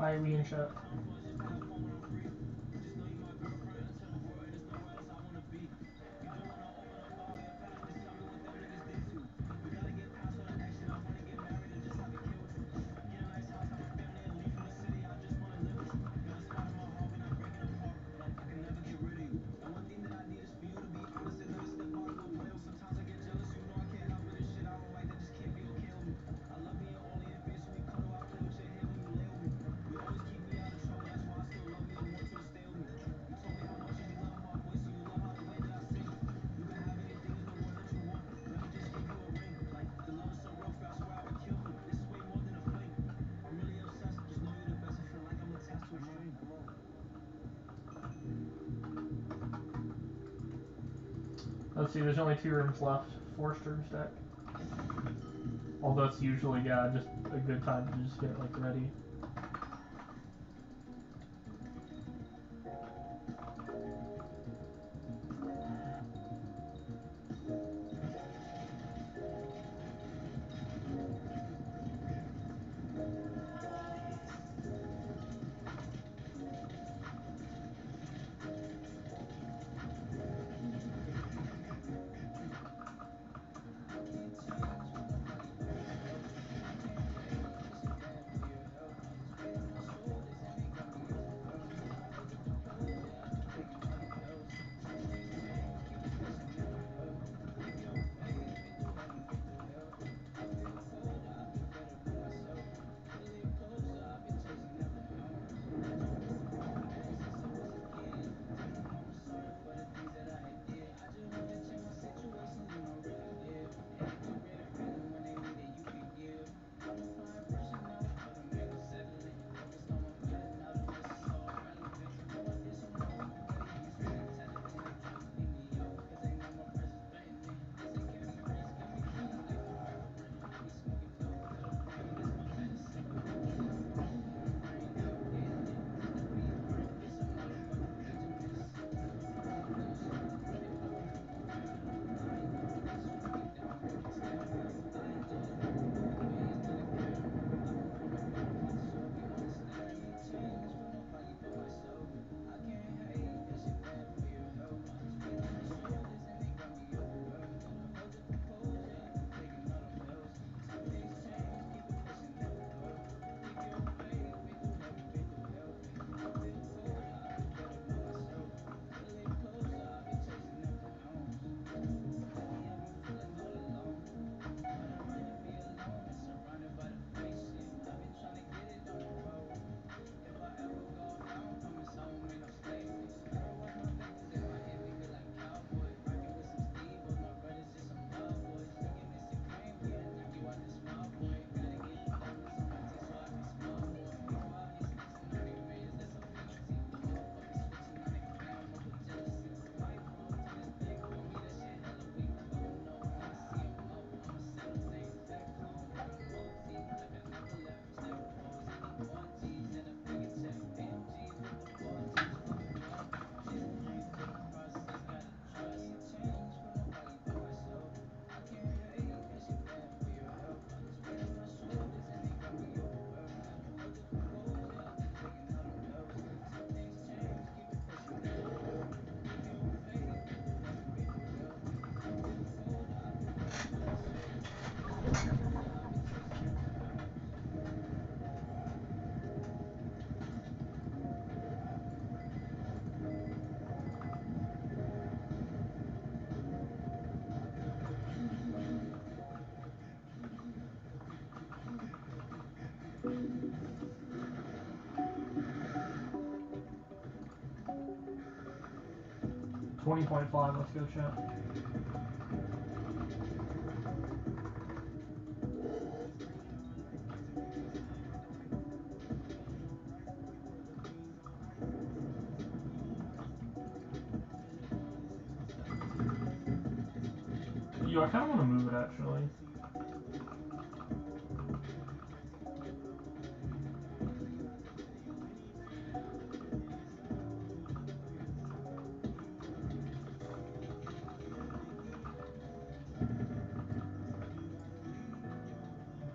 Alright, we in shot. Let's see, there's only 2 rooms left. 4 sturm stack. Although it's usually, yeah, just a good time to just get like ready. $20.5, let's go chat. Yo, I kinda wanna move it actually.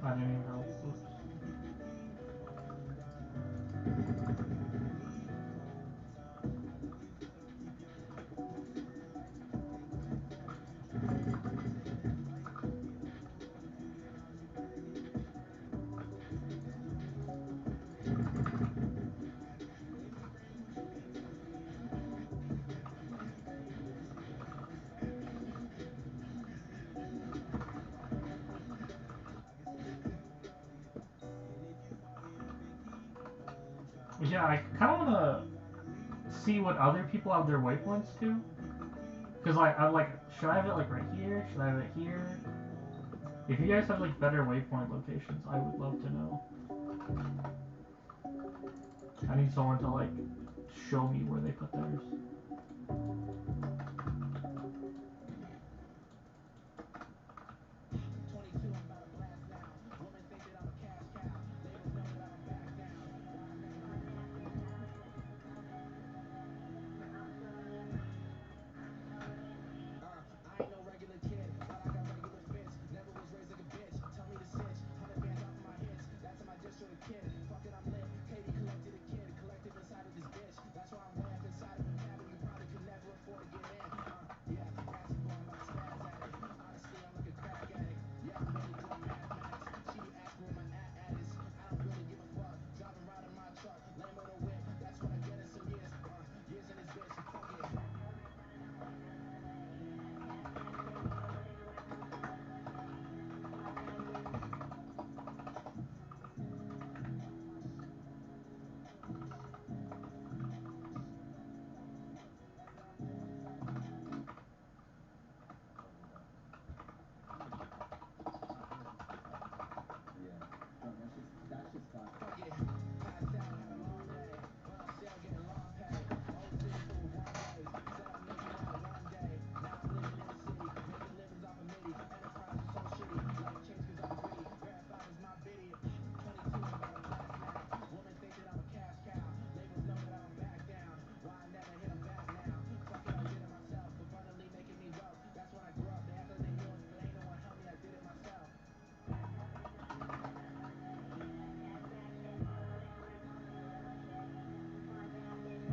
I didn't even help. Oops. Yeah, I kind of want to see what other people have their waypoints to. Because like, I'm like, should I have it like right here? Should I have it here? If you guys have like better waypoint locations, I would love to know. I need someone to like show me where they put theirs.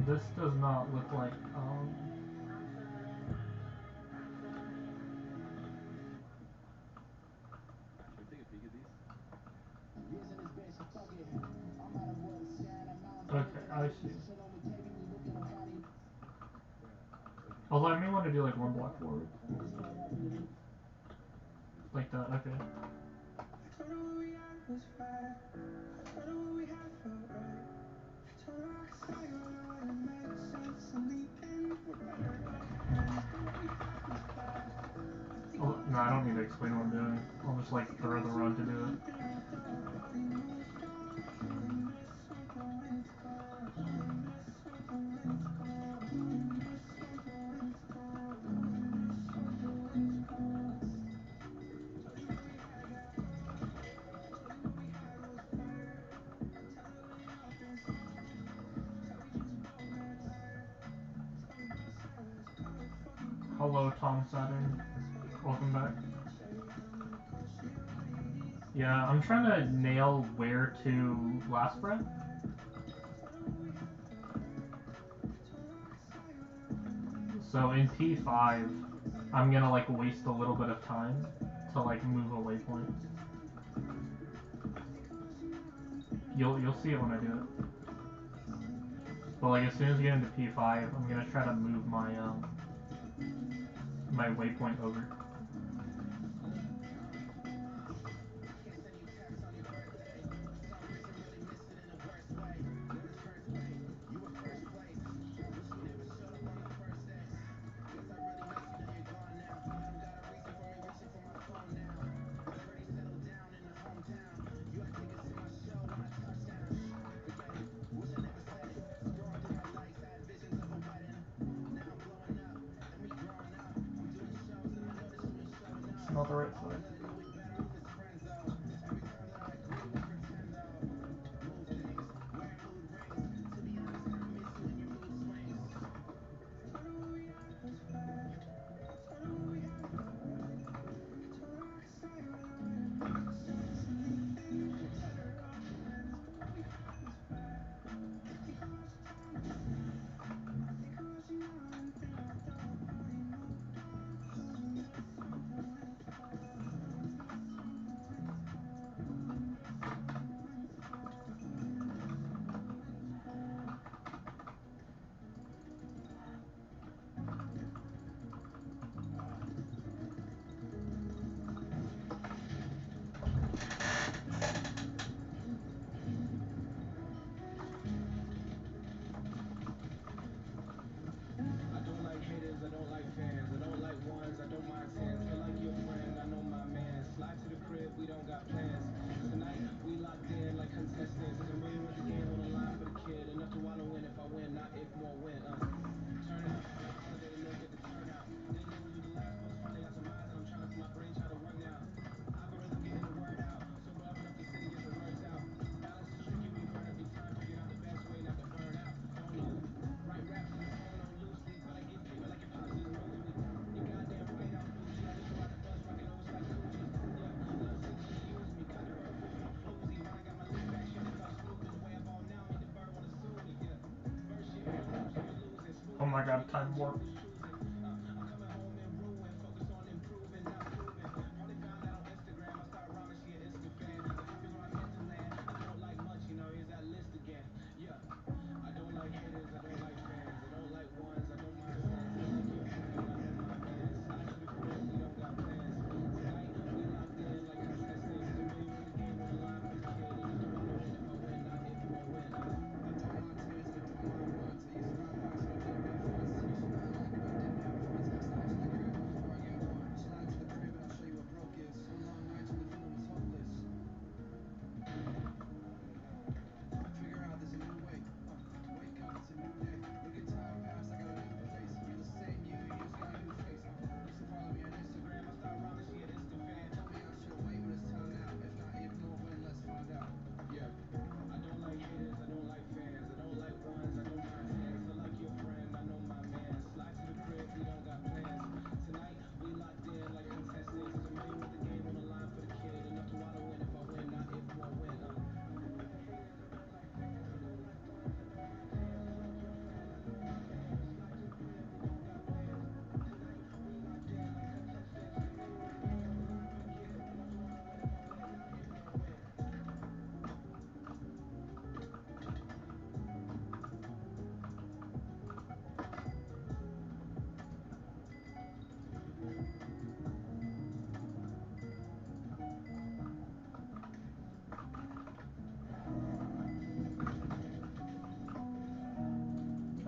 This does not look like, okay, I see. Although I may want to do like one block forward. Like that, okay. Oh, no, I don't need to explain what I'm doing. I'll just like throw the run to do it. Hello, Tom Saturn. Welcome back. Yeah, I'm trying to nail where to last breath. So in P5, I'm gonna like waste a little bit of time to like move a waypoint. You'll see it when I do it. But like as soon as we get into P5, I'm gonna try to move my my waypoint over. Not the right side. my god, time warp.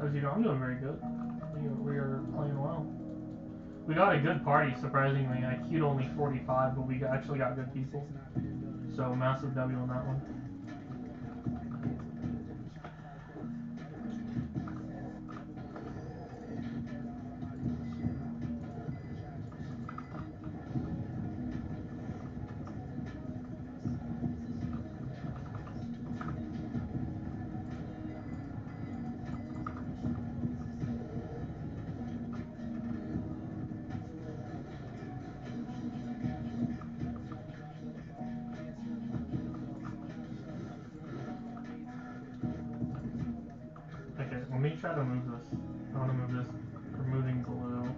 As you know, I'm doing very good. We are playing well. We got a good party, surprisingly. I queued only 45, but we actually got good people. So, massive W on that one. Okay, let me try to move this. I want to move this. We're moving blue.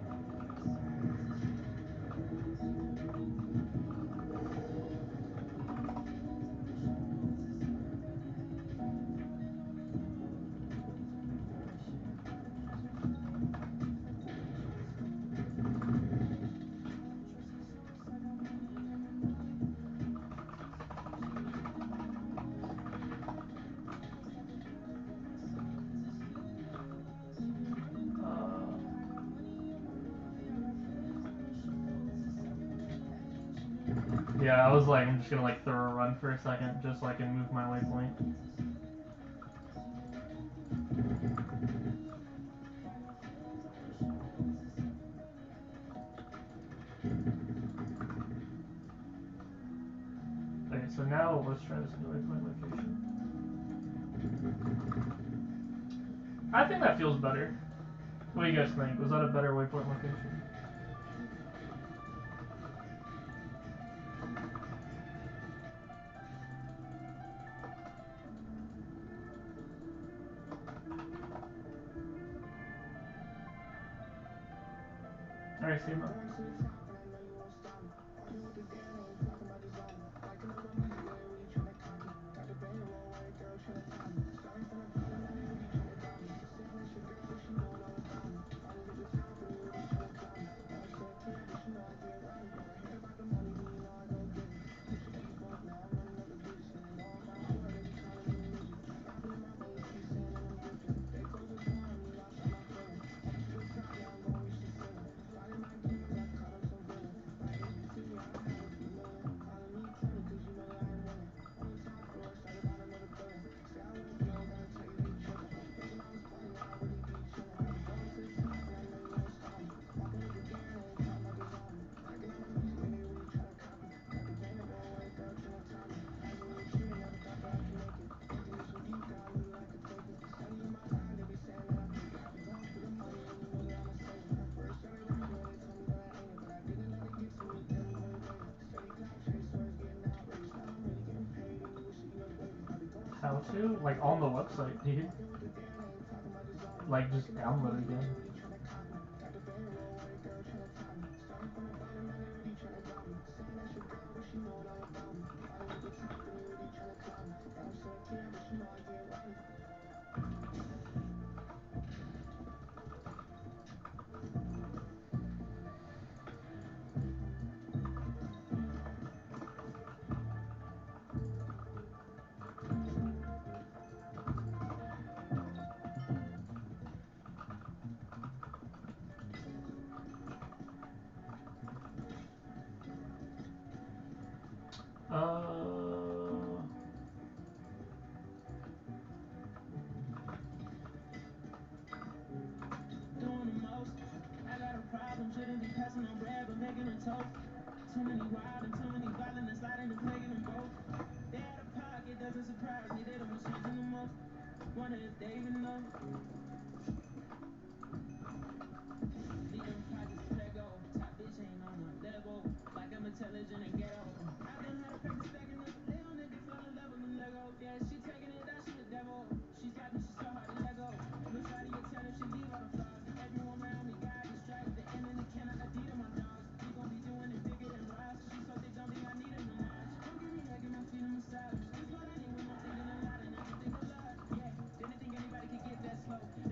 Yeah, I was like, I'm just gonna like throw a run for a second, just so I can move my waypoint. Okay, so now let's try this new waypoint location. I think that feels better. What do you guys think? Was that a better waypoint location? Alright, see you, man. How to? Like on the website, dude. like just download again. Shouldn't be passing on bread, but making them toast. Too many wild and too many violent and sliding and plaguing them both. They out of pocket, doesn't surprise me. They the most changing the most. Wonder if they even know. Lead them projects to let go. Top bitch ain't on the level. Like I'm intelligent and ghetto. I done had a practice stacking up. Little niggas fell in love with them Lego. Yeah, she taking it out, she the devil. She slapping, she so hard to let go. No shawty a 10 if she leave all the flaws. Everyone around me got distracted. The end in the can I deed my dogs. We gon' be doing it bigger than Ross. She so thick, don't think I need a menage. Don't give me head, give my feet a massage. This what I need when I'm thinking a lot and I can think a lot. Yeah, didn't think anybody could get that slow.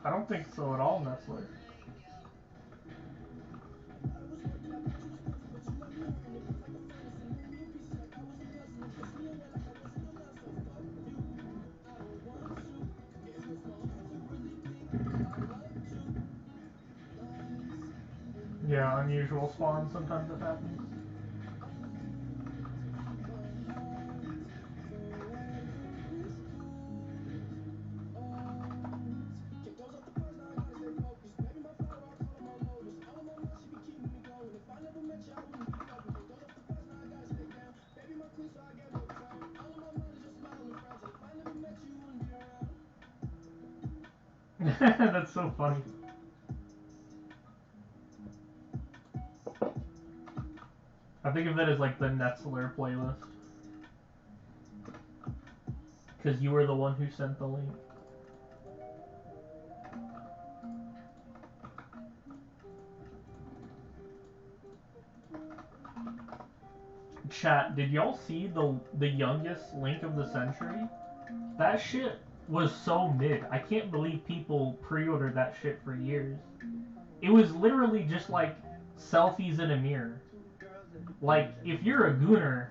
I don't think so at all, Nestler. Yeah, unusual spawns, sometimes it happens. That's so funny. I think of it as like the Netzler playlist. Because you were the one who sent the link. Chat, did y'all see the youngest link of the century? That shit was so mid. I can't believe people pre-ordered that shit for years. It was literally just like selfies in a mirror. Like, if you're a gooner,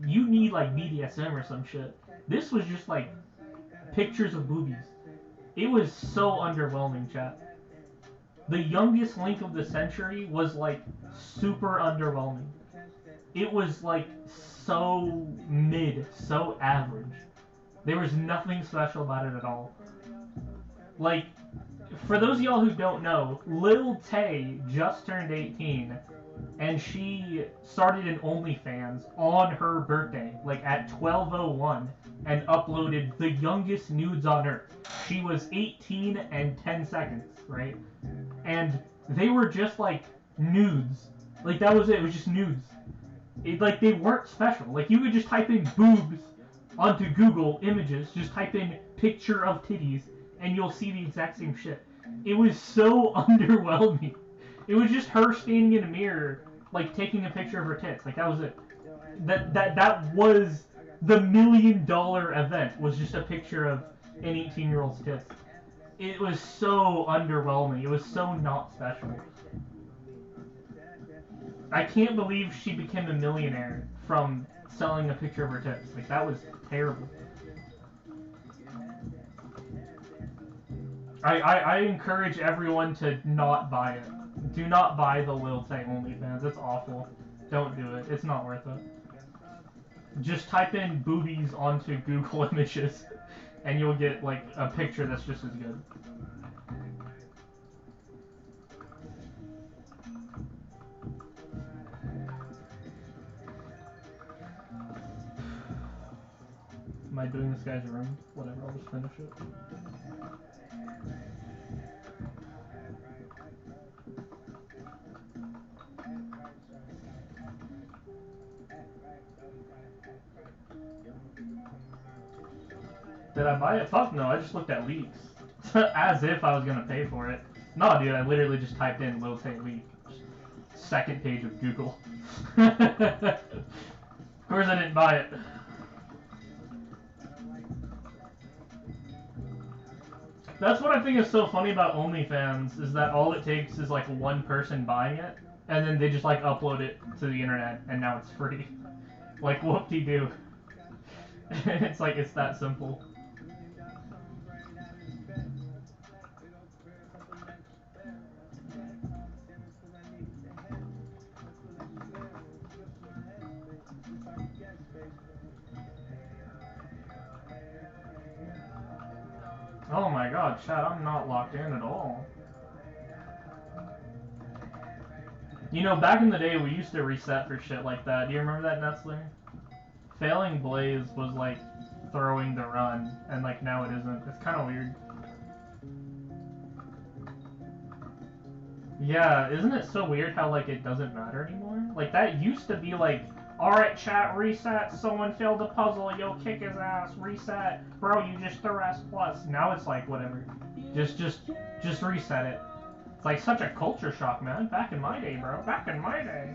you need like BDSM or some shit. This was just like pictures of boobies. It was so underwhelming, chat. The youngest link of the century was like super underwhelming. It was like so mid, so average. There was nothing special about it at all. Like, for those of y'all who don't know, Lil Tay just turned 18, and she started an OnlyFans on her birthday, like at 12:01, and uploaded the youngest nudes on earth. She was 18 and 10 seconds, right? And they were just like nudes. Like, that was it. It was just nudes. Like, they weren't special. Like, you could just type in boobs onto Google Images, just type in picture of titties, and you'll see the exact same shit. It was so underwhelming. It was just her standing in a mirror, like, taking a picture of her tits. Like, that was it. That was the $1 million event, was just a picture of an 18-year-old's tits. It was so underwhelming. It was so not special. I can't believe she became a millionaire from selling a picture of her tits. Like, that was terrible. I encourage everyone to not buy it. Do not buy the Lil Tay OnlyFans. It's awful. Don't do it. It's not worth it. Just type in boobies onto Google Images, and you'll get, like, a picture that's just as good. Am I doing this guy's room? Whatever, I'll just finish it. Did I buy it? Fuck no, I just looked at leaks. As if I was gonna pay for it. No, dude, I literally just typed in Lil Tay leak. Second page of Google. Of course I didn't buy it. That's what I think is so funny about OnlyFans, is that all it takes is like one person buying it, and then they just like upload it to the internet, and now it's free. Like, whoop-de-doo. It's like, it's that simple. Oh my god, chat, I'm not locked in at all. You know, back in the day, we used to reset for shit like that. Do you remember that, Netzler? Failing Blaze was like throwing the run, and like now it isn't. It's kind of weird. Yeah, isn't it so weird how like it doesn't matter anymore? Like, that used to be like, alright chat, reset, someone failed a puzzle, you'll kick his ass, reset, bro, you just threw S+. Now it's like, whatever. Just reset it. It's like such a culture shock, man. Back in my day, bro. Back in my day.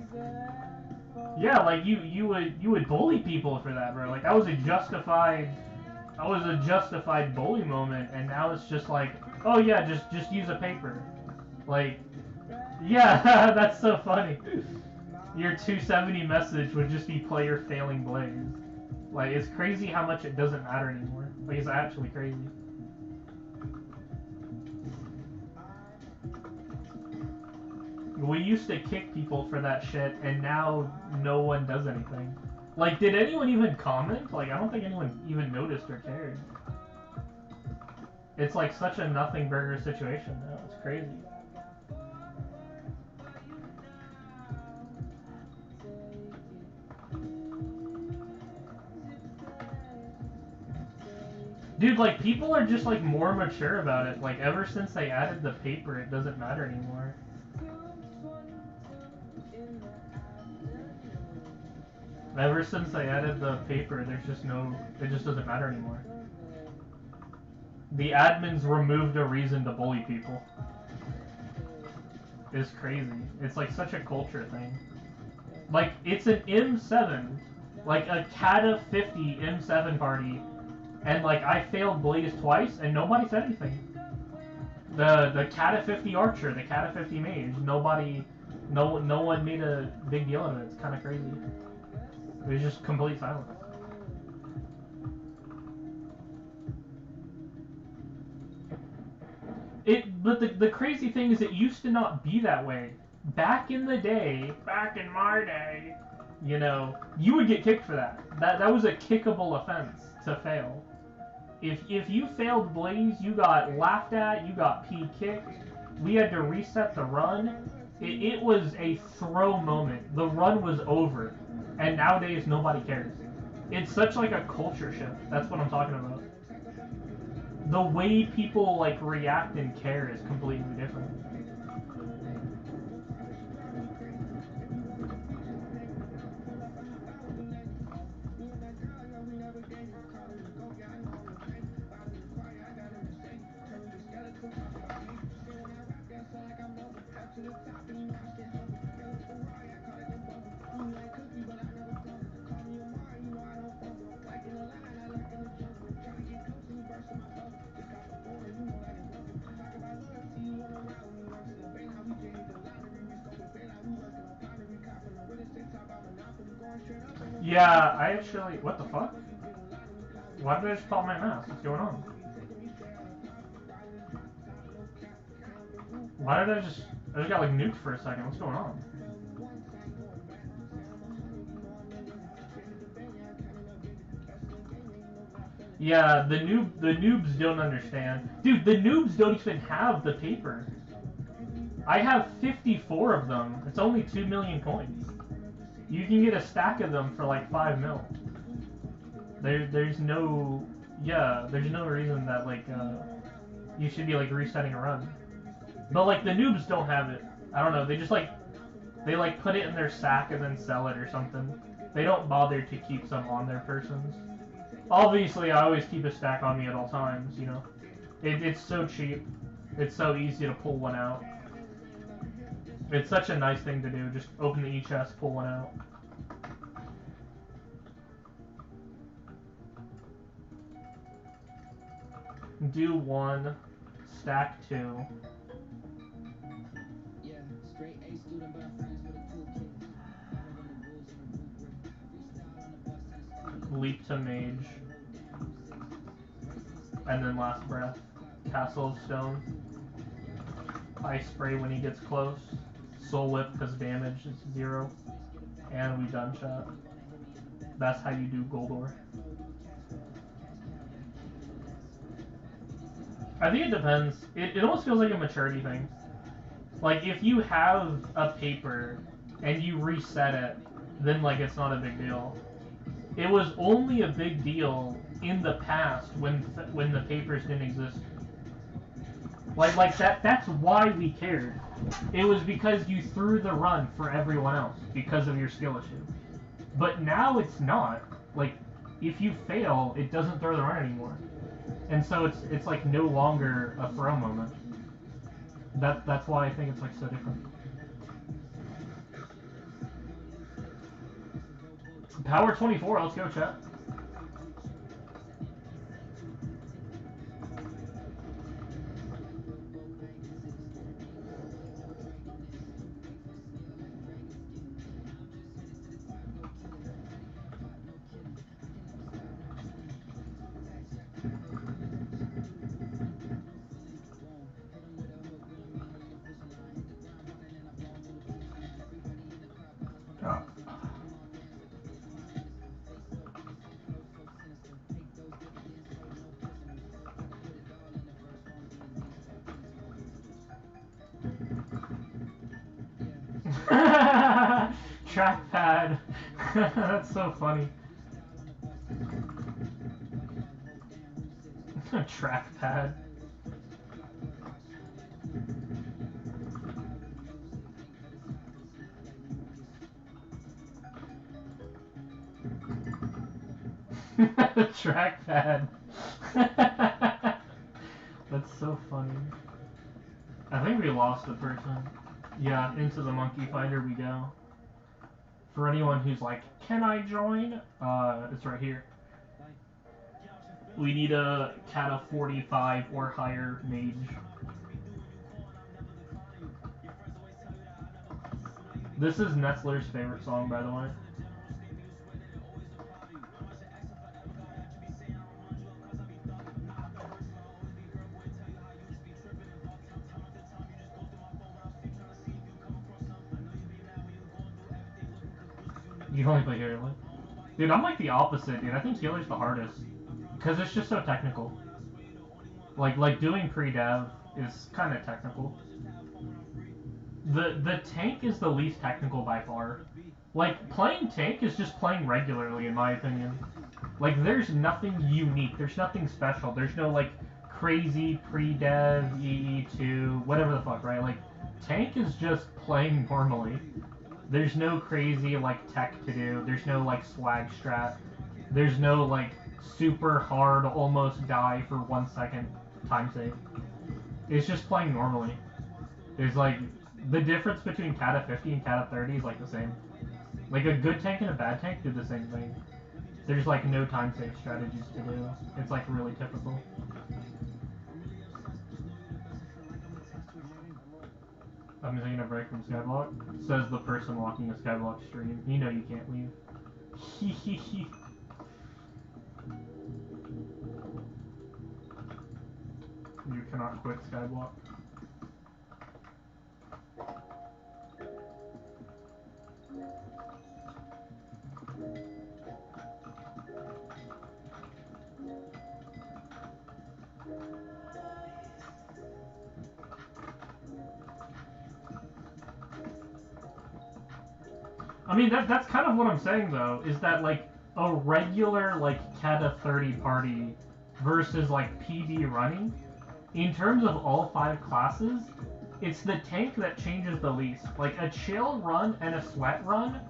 Yeah, like you would bully people for that, bro. Like, that was a justified bully moment, and now it's just like, Oh yeah, just use a paper. Like, yeah, that's so funny. Your 270 message would just be player failing Blaze. Like, it's crazy how much it doesn't matter anymore. Like, it's actually crazy. We used to kick people for that shit, and now no one does anything. Like, did anyone even comment? Like, I don't think anyone even noticed or cared. It's like such a nothing burger situation now. It's crazy. Dude, like, people are just, like, more mature about it. Like, ever since they added the paper, it doesn't matter anymore. Ever since they added the paper, there's just no... It just doesn't matter anymore. The admins removed a reason to bully people. It's crazy. It's, like, such a culture thing. Like, it's an M7. Like, a Kata 50 M7 party. And, like, I failed Blaze twice, and nobody said anything. The Kata 50 Archer, the Kata 50 Mage, no one made a big deal of it. It's kind of crazy. It was just complete silence. But the crazy thing is it used to not be that way. Back in the day, back in my day, you know, you would get kicked for that. That was a kickable offense to fail. If you failed Blaze, you got laughed at, you got P-kicked. We had to reset the run. It was a throw moment. The run was over. And nowadays, nobody cares. It's such like a culture shift. That's what I'm talking about. The way people like react and care is completely different. Yeah, I actually... What the fuck? Why did I just pop my mouse? What's going on? Why did I just got like nuked for a second. What's going on? Yeah, the noobs don't understand. Dude, the noobs don't even have the paper. I have 54 of them. It's only 2 million coins. You can get a stack of them for like 5 mil. There's no reason that like you should be like resetting a run. But like the noobs don't have it. I don't know. They just like put it in their sack and then sell it or something. They don't bother to keep some on their persons. Obviously, I always keep a stack on me at all times. You know, it's so cheap. It's so easy to pull one out. It's such a nice thing to do. Just open the e-chest, pull one out. Do 1, stack 2. Yeah, straight A student, but I'm friends with a cool kid. Leap to Mage. And then last breath. Castle of Stone. Ice spray when he gets close. Soul Whip because damage is 0. And we done shot. That's how you do Goldor. I think it depends. It almost feels like a maturity thing. Like, if you have a paper and you reset it, then, like, it's not a big deal. It was only a big deal in the past when the papers didn't exist. Like that's why we cared. It was because you threw the run for everyone else because of your skill issue. But now it's not. Like, if you fail, it doesn't throw the run anymore. And so it's like no longer a throw moment. That's why I think it's like so different. Power 24, let's go, chat. trackpad. That's so funny. Trackpad. Trackpad. That's so funny. I think we lost the person. Yeah, into the monkey finder we go. For anyone who's like, can I join? It's right here. We need a cat of 45 or higher mage. This is Netzler's favorite song, by the way. You only play healer? Dude, I'm like the opposite, dude. I think healer's the hardest. Because it's just so technical. Like doing pre-dev is kind of technical. The tank is the least technical by far. Like, playing tank is just playing regularly, in my opinion. Like, there's nothing unique. There's nothing special. There's no, like, crazy pre-dev, EE2, whatever the fuck, right? Like, tank is just playing normally. There's no crazy, like, tech to do. There's no, like, swag strat. There's no, like, super hard, almost die for 1 second time save. It's just playing normally. There's, like, the difference between Kata 50 and Kata 30 is, like, the same. Like, a good tank and a bad tank do the same thing. There's, like, no time save strategies to do. It's, like, really typical. I'm taking a break from Skyblock. Says the person walking a Skyblock stream. You know you can't leave. Hehehe. You cannot quit Skyblock. I mean, that's kind of what I'm saying, though, is that, like, a regular, like, Kata 30 party versus, like, PB running, in terms of all 5 classes, it's the tank that changes the least. Like, a chill run and a sweat run,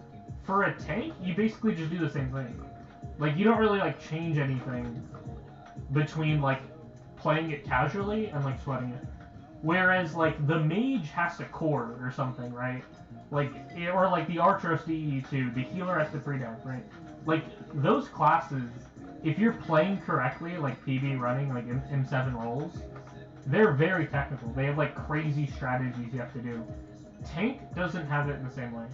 for a tank, you basically just do the same thing. Like, you don't really, like, change anything between, like, playing it casually and, like, sweating it. Whereas, like, the mage has to core or something, right? Like, or like the Archer has to EE2, the healer has to pre-dev, right? Like, those classes, if you're playing correctly, like PB running, like M7 rolls, they're very technical. They have, like, crazy strategies you have to do. Tank doesn't have it in the same way.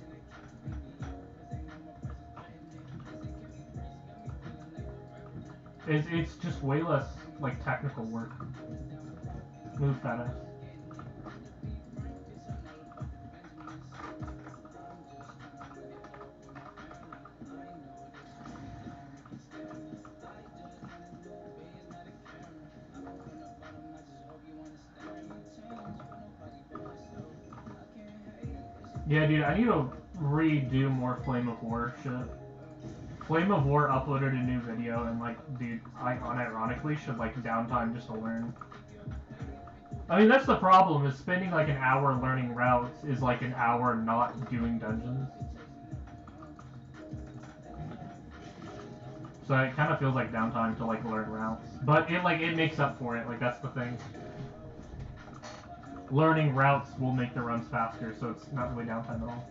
It's just way less, like, technical work. Move that ass. Yeah, dude, I need to redo more Flame of War shit. Flame of War uploaded a new video, and, like, dude, I unironically should, like, downtime just to learn. I mean, that's the problem, is spending, like, an hour learning routes is, like, an hour not doing dungeons. So it kind of feels like downtime to, like, learn routes. But it, like, it makes up for it, like, that's the thing. Learning routes will make the runs faster, so it's not really downtime at all.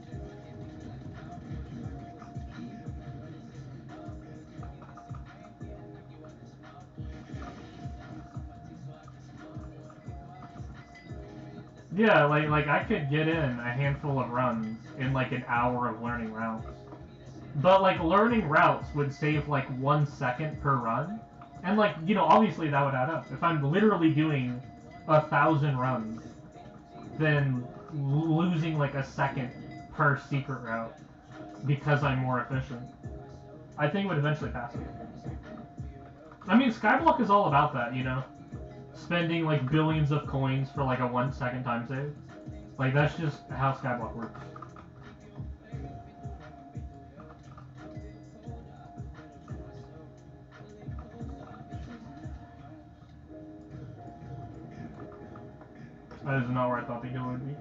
Yeah, like I could get in a handful of runs in, like, an hour of learning routes. But, like, learning routes would save, like, 1 second per run. And, like, you know, obviously that would add up. If I'm literally doing 1,000 runs, then losing, like, a second per secret route because I'm more efficient, I think it would eventually pass it. I mean, Skyblock is all about that, you know? Spending, like, billions of coins for, like, a 1 second time save. Like, that's just how Skyblock works. That is not where I thought the kill would be.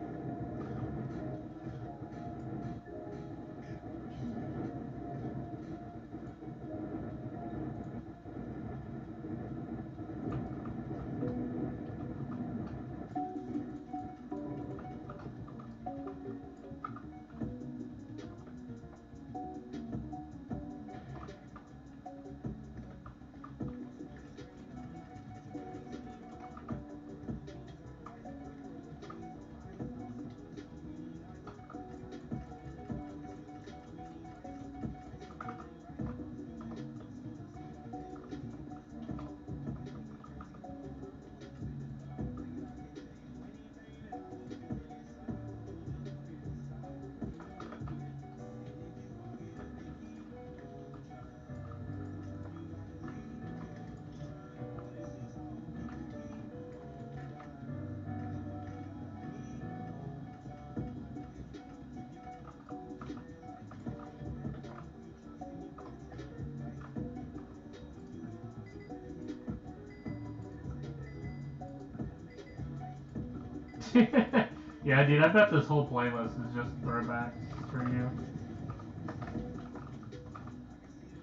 Yeah, dude, I bet this whole playlist is just throwbacks for you.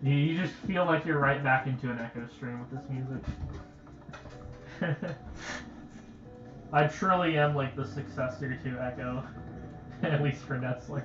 You just feel like you're right back into an Echo stream with this music. I truly am like the successor to Echo, at least for Netzler.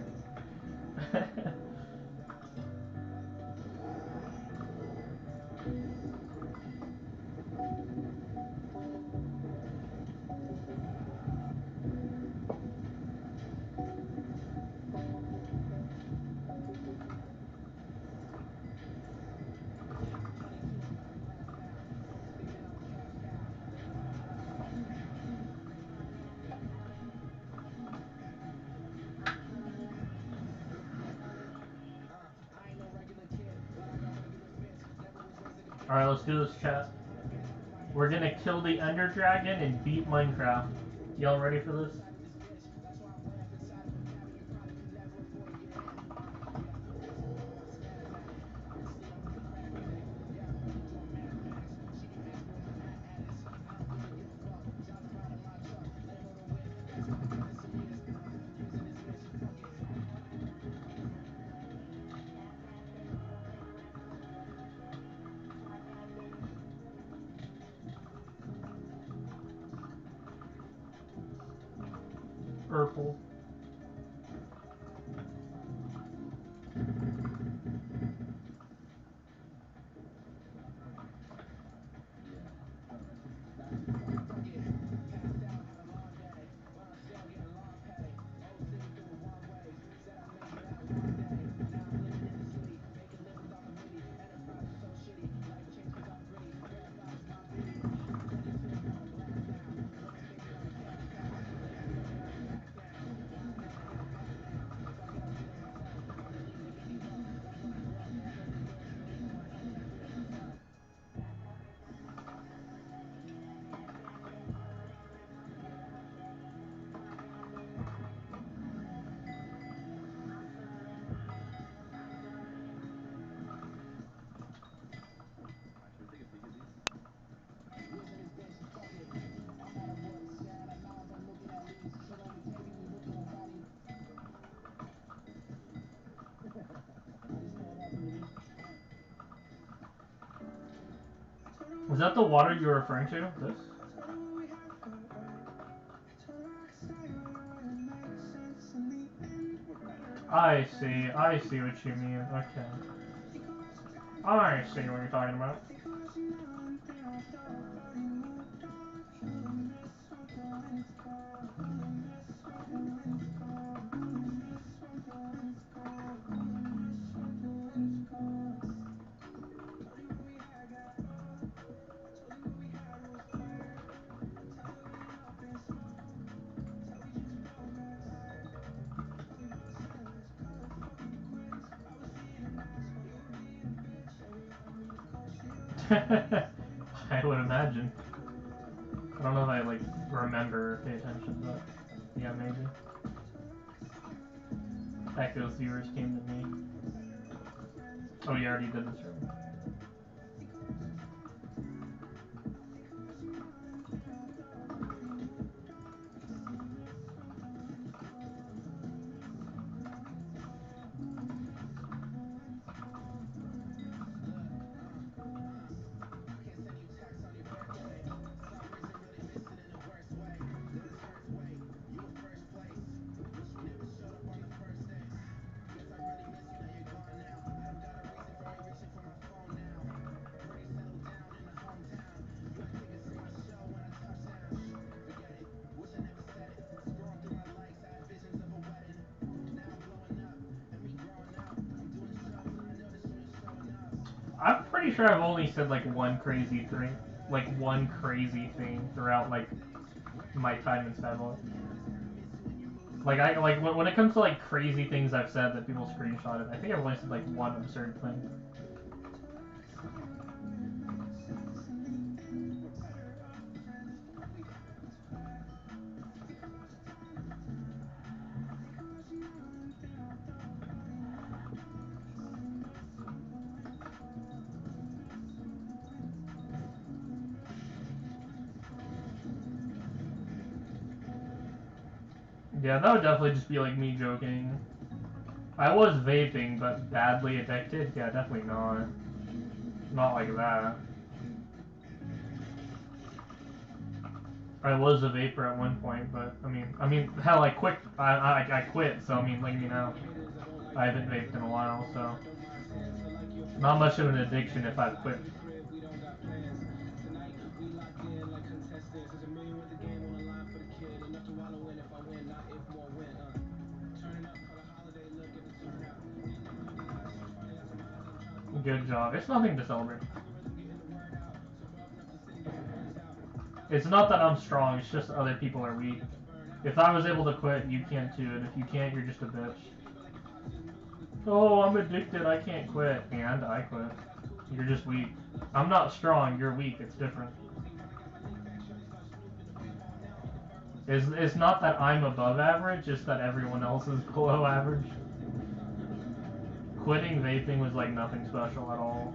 Alright, let's do this, chat. We're gonna kill the Ender Dragon and beat Minecraft. Y'all ready for this? Purple. Is that the water you're referring to? This? I see what you mean. Okay. I see what you're talking about. I would imagine. I don't know if I like remember or pay attention, but yeah, maybe. Echo's viewers came to me. Oh, you already did this room. pretty sure I've only said like one crazy thing throughout like my time in Skyblock. Like when it comes to like crazy things I've said that people screenshotted, I think I've only said like one absurd thing. Yeah, that would definitely just be like me joking. I was vaping, but badly addicted? Yeah, definitely not. Not like that. I was a vapor at one point, but I mean, hell, I quit. I quit. So I mean, look at me now. I haven't vaped in a while, so not much of an addiction if I've quit. Good job. It's nothing to celebrate. It's not that I'm strong, it's just other people are weak. If I was able to quit, you can too, and if you can't, you're just a bitch. Oh, I'm addicted, I can't quit. And I quit. You're just weak. I'm not strong, you're weak, it's different. It's not that I'm above average, it's that everyone else is below average. Quitting vaping was like nothing special at all.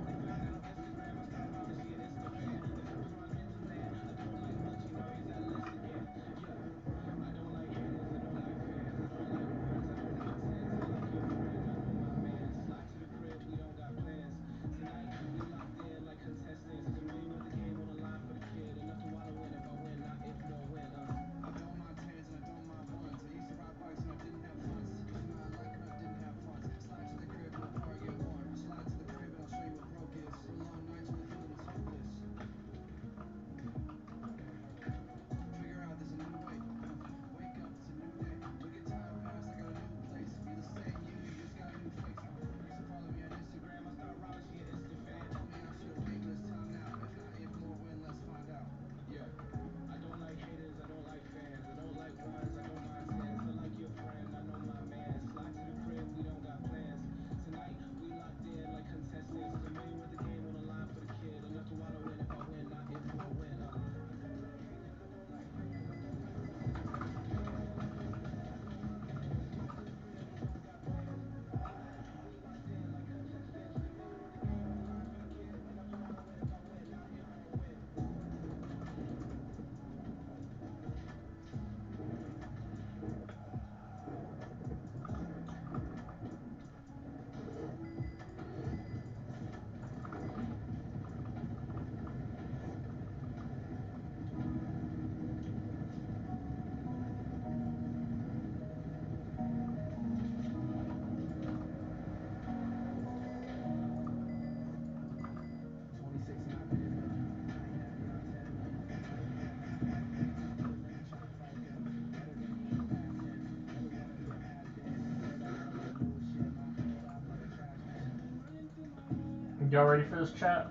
Y'all ready for this chat?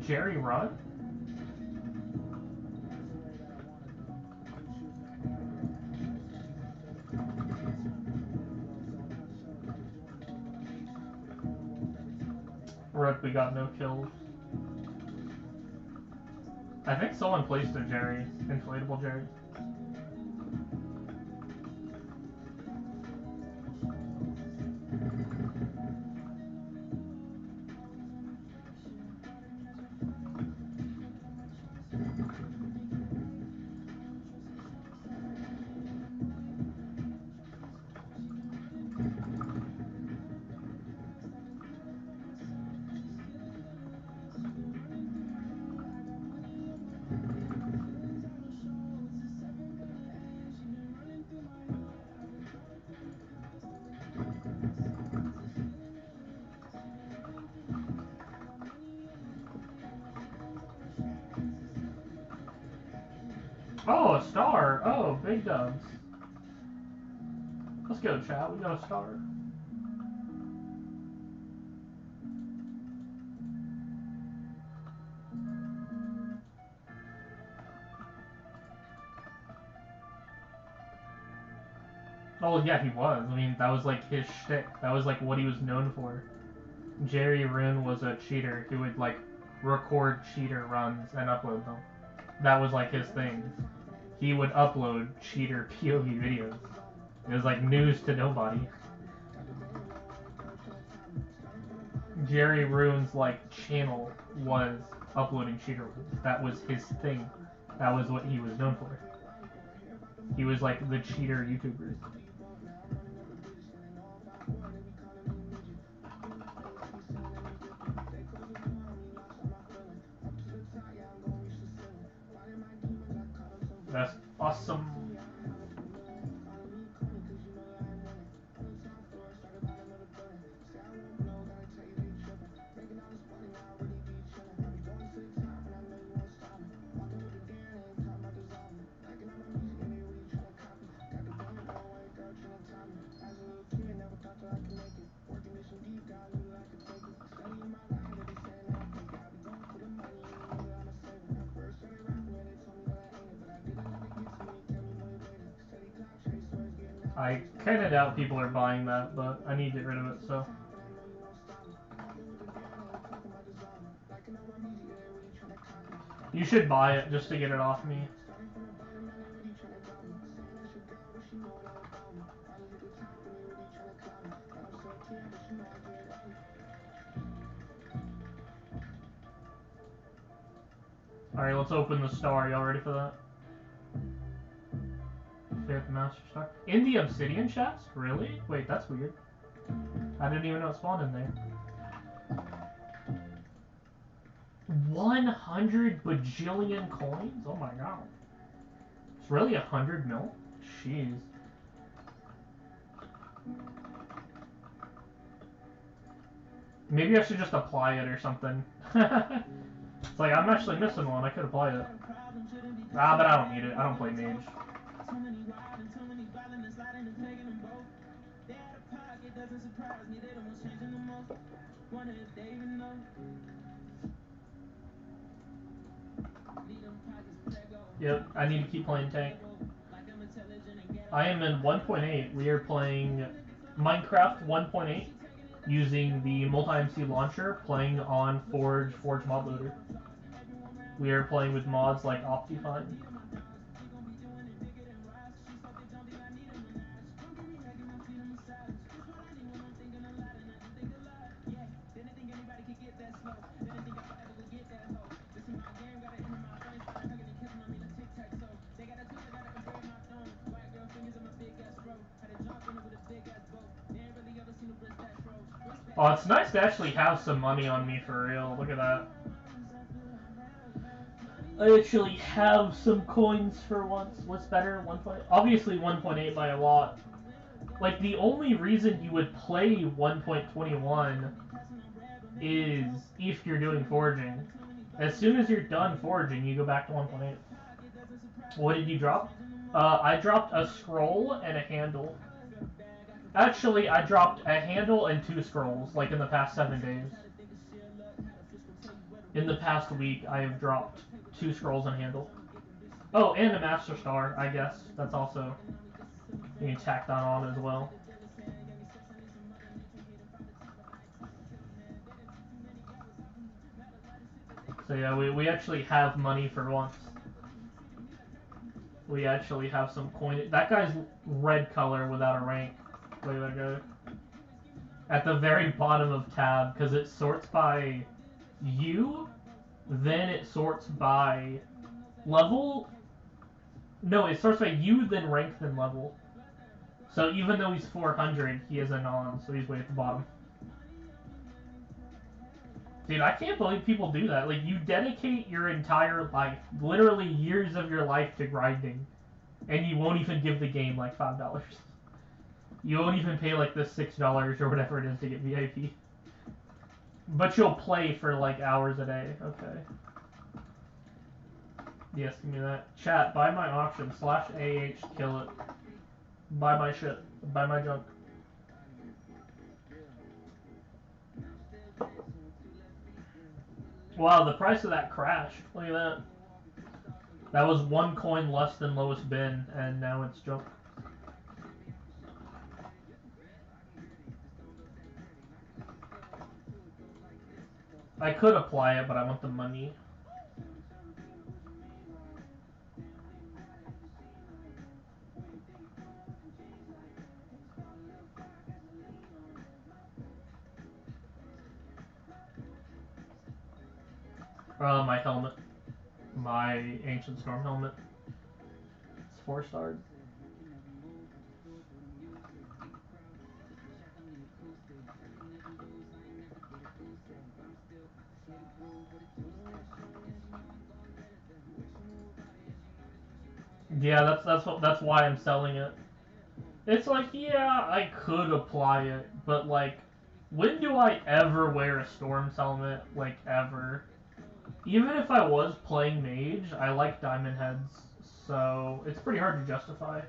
Jerry Rudd? Rook, we got no kills. I think someone placed a Jerry, inflatable Jerry. Oh, a star! Oh, big dubs. go, chat. We got a star. Oh yeah, he was. I mean, that was like his shtick. That was like what he was known for. Jerry Rune was a cheater who would like record cheater runs and upload them. That was like his thing. He would upload cheater POV videos. It was like news to nobody. Jerry Rune's like channel was uploading cheater runs. That was his thing. That was what he was known for. He was like the cheater YouTuber. That's awesome. I kind of doubt people are buying that, but I need to get rid of it, so. You should buy it just to get it off me. Alright, let's open the star. Y'all ready for that? Fifth Master Star. In the Obsidian chest? Really? Wait, that's weird. I didn't even know it spawned in there. 100 bajillion coins? Oh my god. It's really 100 mil? Jeez. Maybe I should just apply it or something. It's like, I'm actually missing one. I could apply it. Ah, but I don't need it. I don't play Mage. Yep, I need to keep playing tank. I am in 1.8. We are playing Minecraft 1.8 using the multi-MC launcher, playing on Forge mod loader. We are playing with mods like Optifine. Oh, it's nice to actually have some money on me for real. Look at that. I actually have some coins for once. What's better? 1.8? Obviously 1.8 by a lot. Like, the only reason you would play 1.21 is if you're doing foraging. As soon as you're done foraging, you go back to 1.8. What did you drop? I dropped a scroll and a handle. Actually, I dropped a handle and 2 scrolls, like in the past 7 days. In the past week, I have dropped 2 scrolls and handle. Oh, and a Master Star, I guess. That's also... You can tack that on as well. So yeah, we actually have money for once. We actually have some coin. That guy's red color without a rank. Look at that guy. At the very bottom of tab, because it sorts by you, then it sorts by level. No, it sorts by you, then rank, then level. So even though he's 400, he is a non, so he's way at the bottom. Dude, I can't believe people do that. Like, you dedicate your entire life, literally years of your life, to grinding, and you won't even give the game like $5. You won't even pay like the $6 or whatever it is to get VIP. But you'll play for like hours a day. Okay. Yes, give me that. Chat, buy my auction. /AH KillIt. Buy my shit. Buy my junk. Wow, the price of that crashed. Look at that. That was 1 coin less than lowest bin, and now it's junk. I could apply it, but I want the money. My helmet. My Ancient Storm helmet. It's 4-starred. Yeah, that's why I'm selling it. It's like, yeah, I could apply it, but like, when do I ever wear a Storm's helmet? Like, ever? Even if I was playing Mage, I like diamond heads, so it's pretty hard to justify.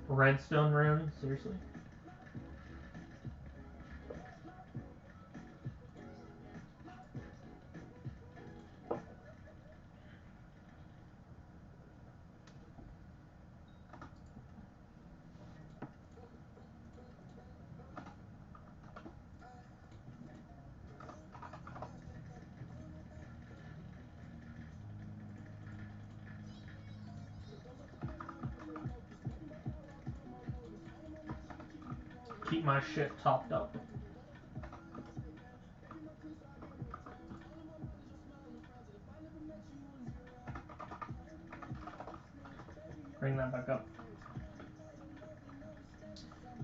Redstone rune? Seriously? Keep my shit topped up. Bring that back up.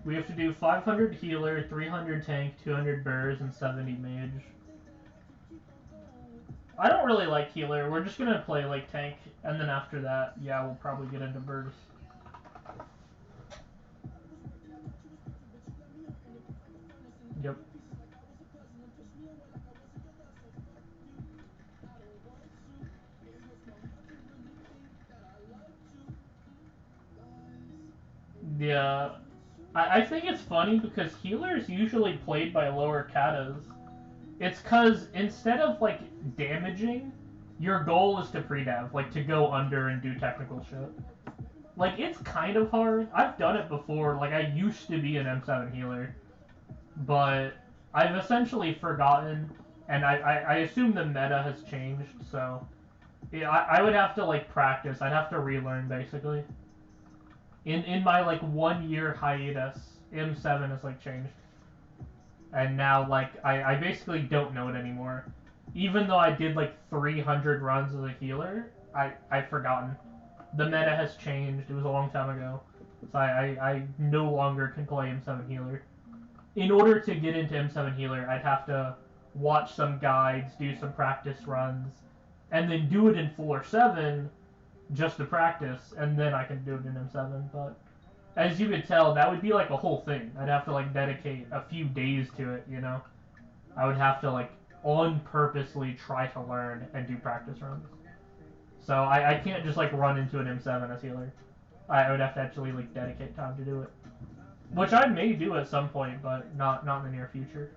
We have to do 500 healer, 300 tank, 200 burrs, and 70 mage. I don't really like healer. We're just gonna play like tank, and then after that, yeah, we'll probably get into burrs. Yep. Yeah. I think it's funny because healer is usually played by lower katas. It's because instead of like damaging, your goal is to pre-dev, like to go under and do technical shit. Like, it's kind of hard. I've done it before. Like, I used to be an M7 healer, but I've essentially forgotten, and I assume the meta has changed, so yeah, I would have to like practice. I'd have to relearn basically. In my like 1 year hiatus, M7 has like changed, and now like I basically don't know it anymore. Even though I did like 300 runs as a healer, I've forgotten. The meta has changed. It was a long time ago, so I no longer can play M7 healer. In order to get into M7 healer, I'd have to watch some guides, do some practice runs, and then do it in floor 7 just to practice, and then I can do it in M7. But as you could tell, that would be like a whole thing. I'd have to like dedicate a few days to it, you know? I would have to like on purposely try to learn and do practice runs. So I can't just like run into an M7 as healer. I would have to actually like dedicate time to do it. Which I may do at some point, but not in the near future.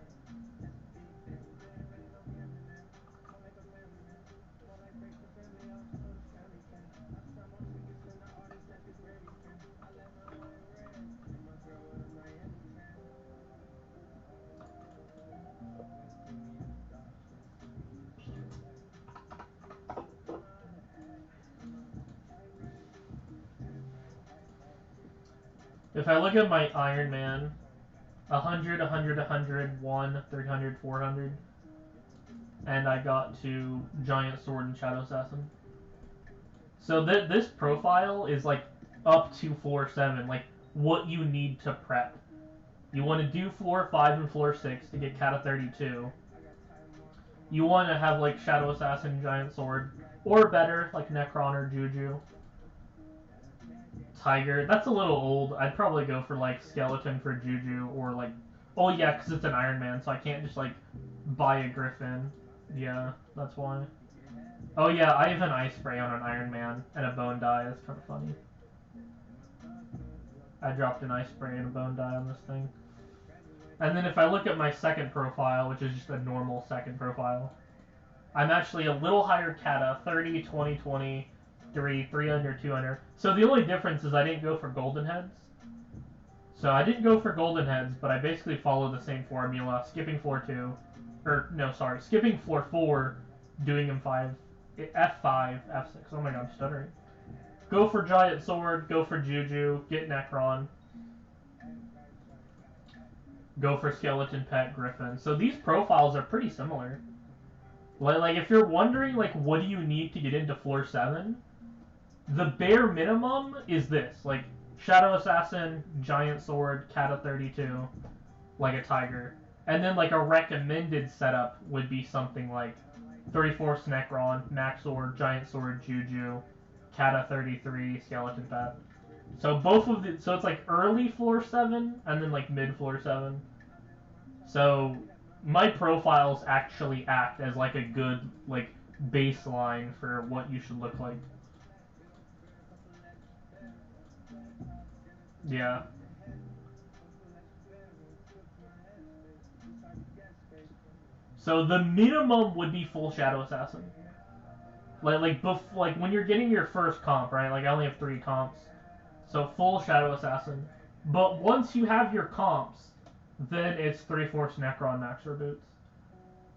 If I look at my Iron Man, 100, 100, 100, 1, 300, 400, and I got to Giant Sword and Shadow Assassin. So this profile is like up to floor 7, like what you need to prep. You want to do floor 5 and floor 6 to get Kata 32. You want to have like Shadow Assassin, Giant Sword, or better, like Necron or Juju. Tiger, that's a little old. I'd probably go for like Skeleton for Juju, or like Oh yeah, because it's an Iron Man, so I can't just like buy a Griffin. Yeah, that's why. Oh yeah, I have an Ice Spray on an Iron Man and a Bone Die. That's kind of funny. I dropped an Ice Spray and a Bone Die on this thing. And then if I look at my second profile, which is just a normal second profile, I'm actually a little higher kata, 30, 20, 20, 300, 200. So the only difference is I didn't go for golden heads. So I didn't go for golden heads, but I basically follow the same formula, skipping floor 2, or no, sorry, skipping floor 4, doing them 5, F5, F6. Oh my god, I'm stuttering. Go for Giant Sword, go for Juju, get Necron. Go for Skeleton Pet, Griffin. So these profiles are pretty similar. Like if you're wondering, like, what do you need to get into floor 7? The bare minimum is this. Like, Shadow Assassin, Giant Sword, Kata 32, like a Tiger. And then, like, a recommended setup would be something like 34 Necron, Max Sword, Giant Sword, Juju, Kata 33, Skeleton Pet. So both of the, so it's like early floor 7 and then like mid floor 7. So my profiles actually act as like a good like baseline for what you should look like. Yeah. So the minimum would be full Shadow Assassin. Like when you're getting your first comp, right? Like I only have 3 comps. So full Shadow Assassin. But once you have your comps, then it's 3/4 Necron Maxer Boots.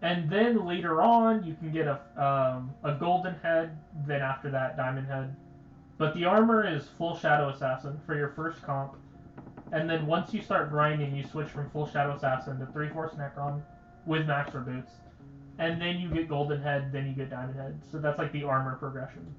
And then later on, you can get a Golden Head, then after that, Diamond Head. But the armor is full Shadow Assassin for your first comp. And then once you start grinding, you switch from full Shadow Assassin to 3/4 Necron with Maxer Boots. And then you get Golden Head, then you get Diamond Head. So that's like the armor progression.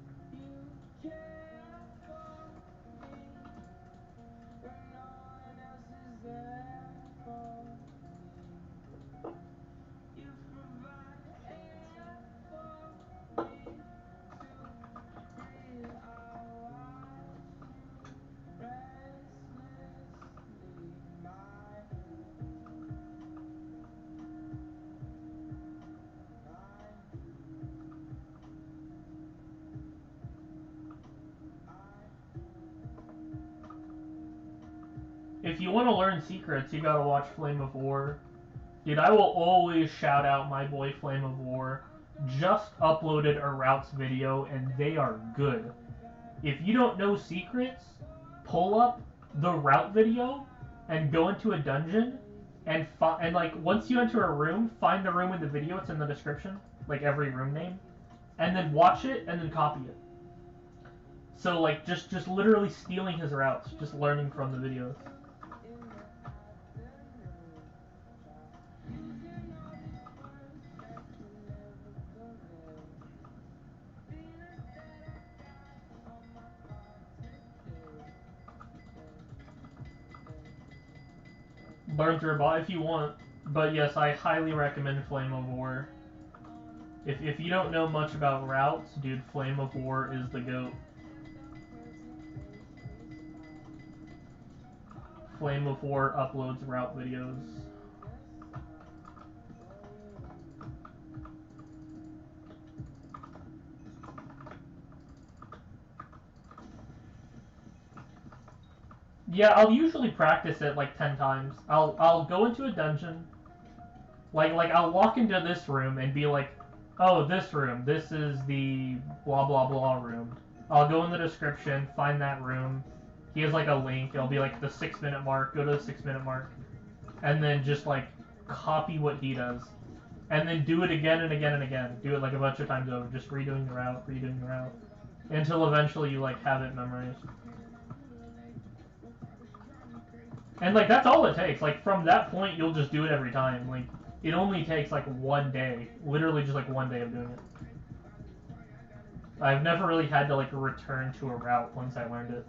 If you want to learn secrets, you gotta watch Flame of War. Dude, I will always shout out my boy Flame of War. Just uploaded a routes video, and they are good. If you don't know secrets, pull up the route video and go into a dungeon, and like once you enter a room, find the room in the video. It's in the description, like every room name, and then watch it and then copy it. So like just literally stealing his routes, just learning from the videos. Learn through a bot if you want, but yes, I highly recommend Flame of War. If you don't know much about routes, dude, Flame of War is the GOAT. Flame of War uploads route videos. Yeah, I'll usually practice it like 10 times. I'll go into a dungeon. Like I'll walk into this room and be like, oh, this room, this is the blah blah blah room. I'll go in the description, find that room. He has like a link. It'll be like the 6-minute mark. Go to the 6-minute mark, and then just like copy what he does, and then do it again and again and again. Do it like a bunch of times over, just redoing the route, until eventually you like have it memorized. And like that's all it takes. Like from that point, you'll just do it every time. Like it only takes like 1 day, literally just like 1 day of doing it. I've never really had to like return to a route once I learned it.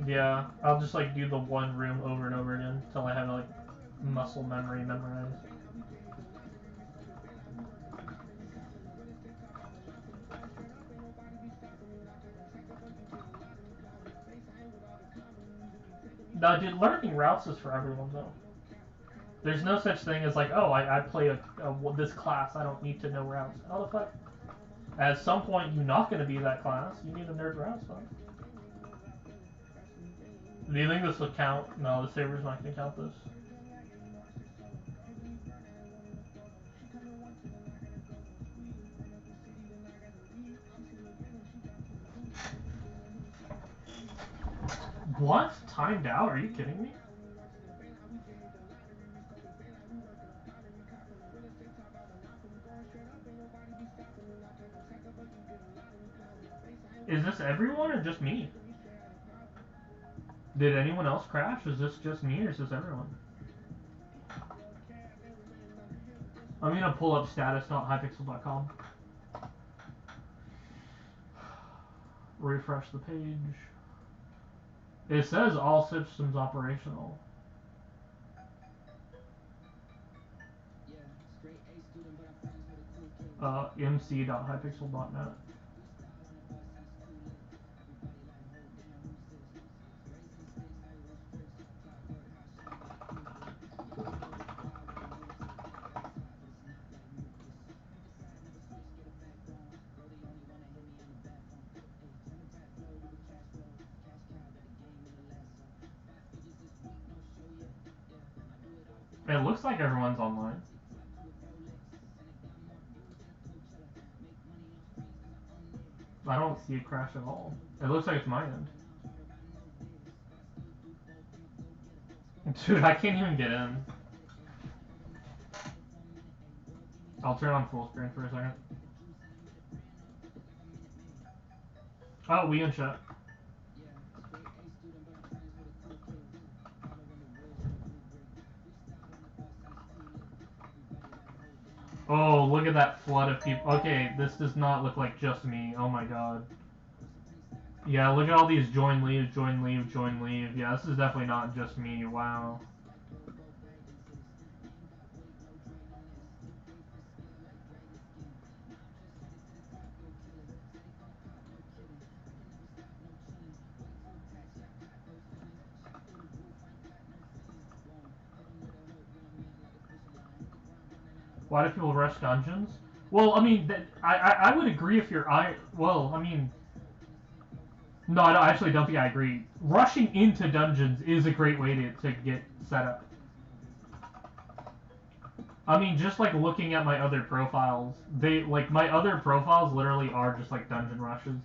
Yeah, I'll just like do the one room over and over again until I have like muscle memory memorized. No, dude, learning routes is for everyone though. There's no such thing as like, oh, I play this class, I don't need to know routes. How the fuck? At some point, you're not going to be that class. You need to nerd routes, man. Do you think this will count? No, the server's not going to count this. What? Timed out? Are you kidding me? Is this everyone or just me? Did anyone else crash? Is this just me or is this everyone? I'm gonna pull up status.hypixel.com. Refresh the page. It says all systems operational. mc.hypixel.net. It looks like everyone's online. I don't see a crash at all. It looks like it's my end. Dude, I can't even get in. I'll turn on full screen for a second. Oh, we in chat. Oh, look at that flood of people. Okay, this does not look like just me. Oh my god. Yeah, look at all these join, leave, join, leave, join, leave. Yeah, this is definitely not just me. Wow. Why do people rush dungeons? Well, I mean, I would agree if you're well, I mean, no, I actually don't think I agree. Rushing into dungeons is a great way to get set up. I mean, just like looking at my other profiles, my other profiles literally are just like dungeon rushes.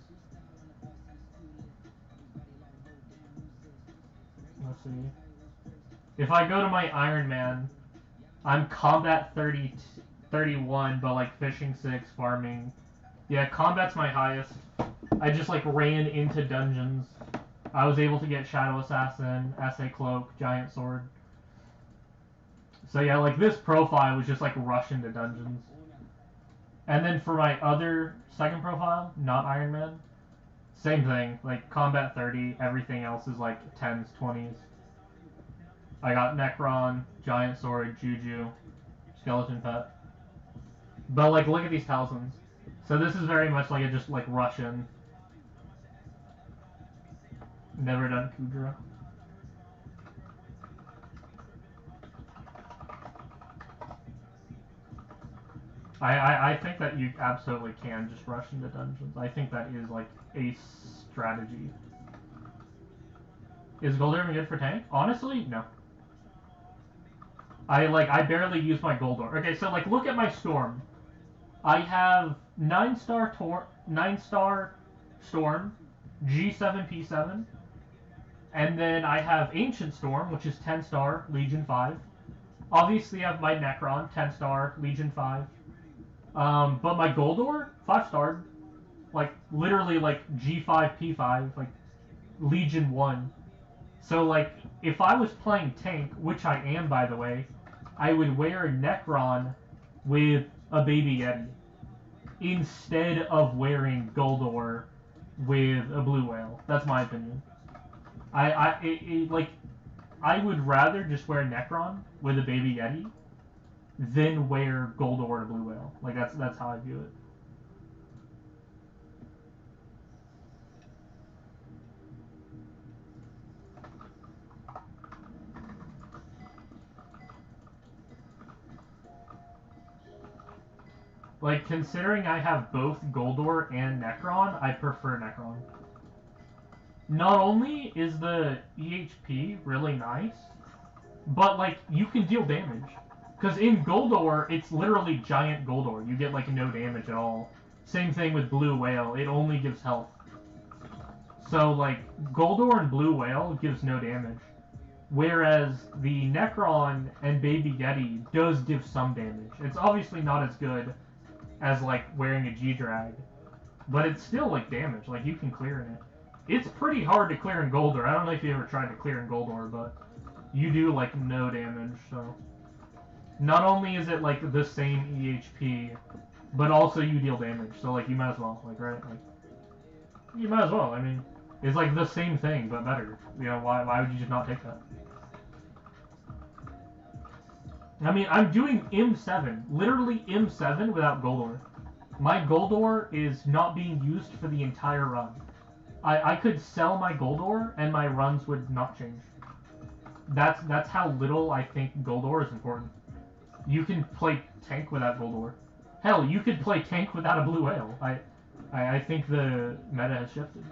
Let's see. If I go to my Iron Man, I'm combat 31, but like fishing 6, farming. Yeah, combat's my highest. I just like ran into dungeons. I was able to get Shadow Assassin, SA Cloak, Giant Sword. So yeah, like this profile was just like rush into dungeons. And then for my other second profile, not Iron Man, same thing. Like combat 30, everything else is like 10s, 20s. I got Necron, Giant Sword, Juju, Skeleton Pet. But like, look at these talismans. So this is very much like a just like rush in. Never done Kudra. I think that you absolutely can just rush into dungeons. I think that is like a strategy. Is Gold Orb good for tank? Honestly, no. I barely use my Gold Orb. Okay, so like look at my Storm. I have 9-star Storm, G7 P7, and then I have Ancient Storm, which is 10-star, Legion 5. Obviously, I have my Necron, 10-star, Legion 5. But my Goldor, 5-star, like literally like G5 P5, like Legion 1. So like if I was playing tank, which I am by the way, I would wear a Necron with a Baby Yeti instead of wearing Goldor with a Blue Whale. That's my opinion. I would rather just wear Necron with a Baby Yeti than wear Goldor or Blue Whale. Like that's how I view it. Like, considering I have both Goldor and Necron, I prefer Necron. Not only is the EHP really nice, but, like, you can deal damage. Because in Goldor, it's literally giant Goldor. You get, like, no damage at all. Same thing with Blue Whale. It only gives health. So, like, Goldor and Blue Whale gives no damage. Whereas the Necron and Baby Yeti does give some damage. It's obviously not as good as, like, wearing a G-Drag. But it's still, like, damage. Like, you can clear in it. It's pretty hard to clear in Goldor. I don't know if you ever tried to clear in Goldor, but you do, like, no damage, so... Not only is it, like, the same EHP, but also you deal damage. So, like, you might as well, like, right? Like, you might as well. I mean, it's, like, the same thing, but better. You know, why would you just not take that? I mean, I'm doing M7, literally M7 without Goldor. My Goldor is not being used for the entire run. I could sell my Goldor and my runs would not change. That's how little I think Goldor is important. You can play tank without Goldor. Hell, you could play tank without a Blue Whale. I think the meta has shifted.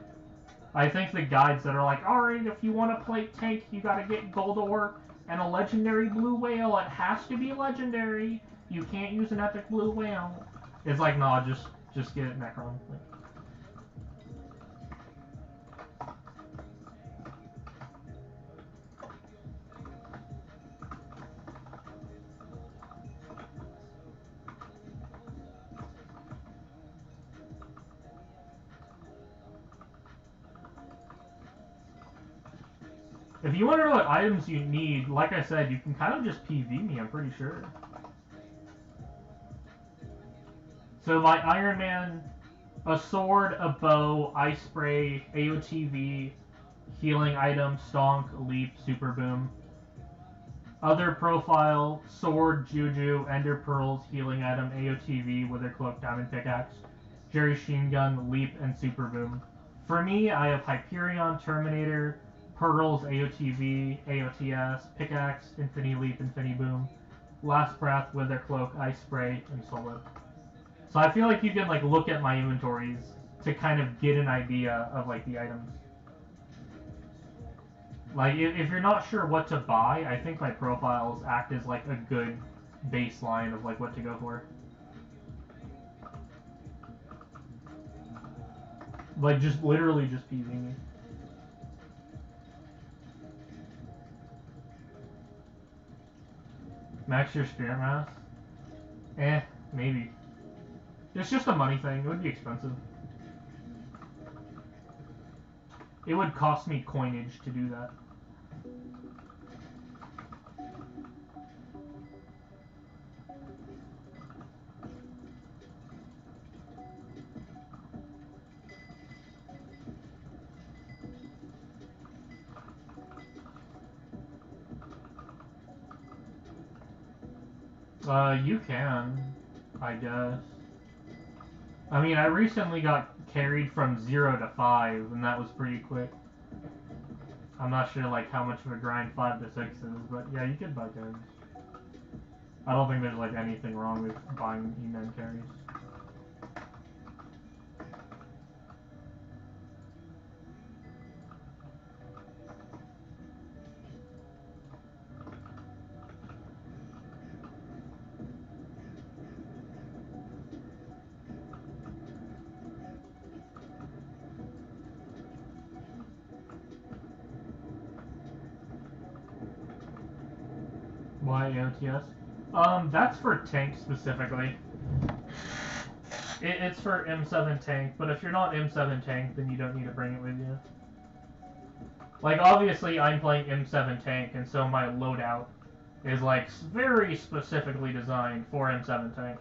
I think the guides that are like, alright, if you want to play tank, you gotta get Goldor and a legendary Blue Whale. It has to be legendary. You can't use an epic Blue Whale. It's like, nah, just get Necron. Like, if you want to know what items you need, like I said, you can kind of just PV me, I'm pretty sure. So my Iron Man, a sword, a bow, ice spray, AOTV, healing item, stonk, leap, super boom. Other profile, sword, juju, ender pearls, healing item, AOTV, wither cloak, diamond pickaxe, Jerry Sheen gun, leap, and super boom. For me, I have Hyperion, Terminator, Pearls, AOTV, AOTS, Pickaxe, Infinity Leap, Infinity Boom, Last Breath, Wither Cloak, Ice Spray, and Soul Whip. So I feel like you can, like, look at my inventories to kind of get an idea of, like, the items. Like, if you're not sure what to buy, I think my profiles act as, like, a good baseline of, like, what to go for. Like, just literally just PV me. Max your spirit mass? Eh, maybe. It's just a money thing. It would be expensive. It would cost me coinage to do that. You can, I guess. I mean, I recently got carried from 0 to 5, and that was pretty quick. I'm not sure, like, how much of a grind 5 to 6 is, but yeah, you could buy carries. I don't think there's, like, anything wrong with buying E-Men carries. Why AOTS? That's for tank specifically. It's for M7 tank, but if you're not M7 tank, then you don't need to bring it with you. Like, obviously, I'm playing M7 tank, and so my loadout is, like, very specifically designed for M7 tank.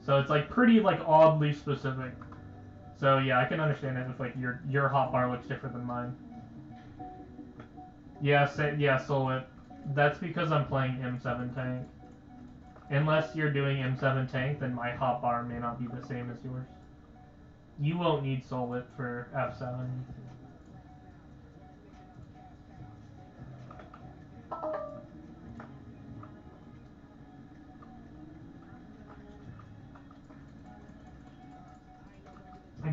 So it's, like, pretty, like, oddly specific. So, yeah, I can understand it if, like, your hotbar looks different than mine. Yeah, Soul Whip. That's because I'm playing M7 tank. Unless you're doing M7 tank, then my hotbar may not be the same as yours. You won't need Soul Whip for F7.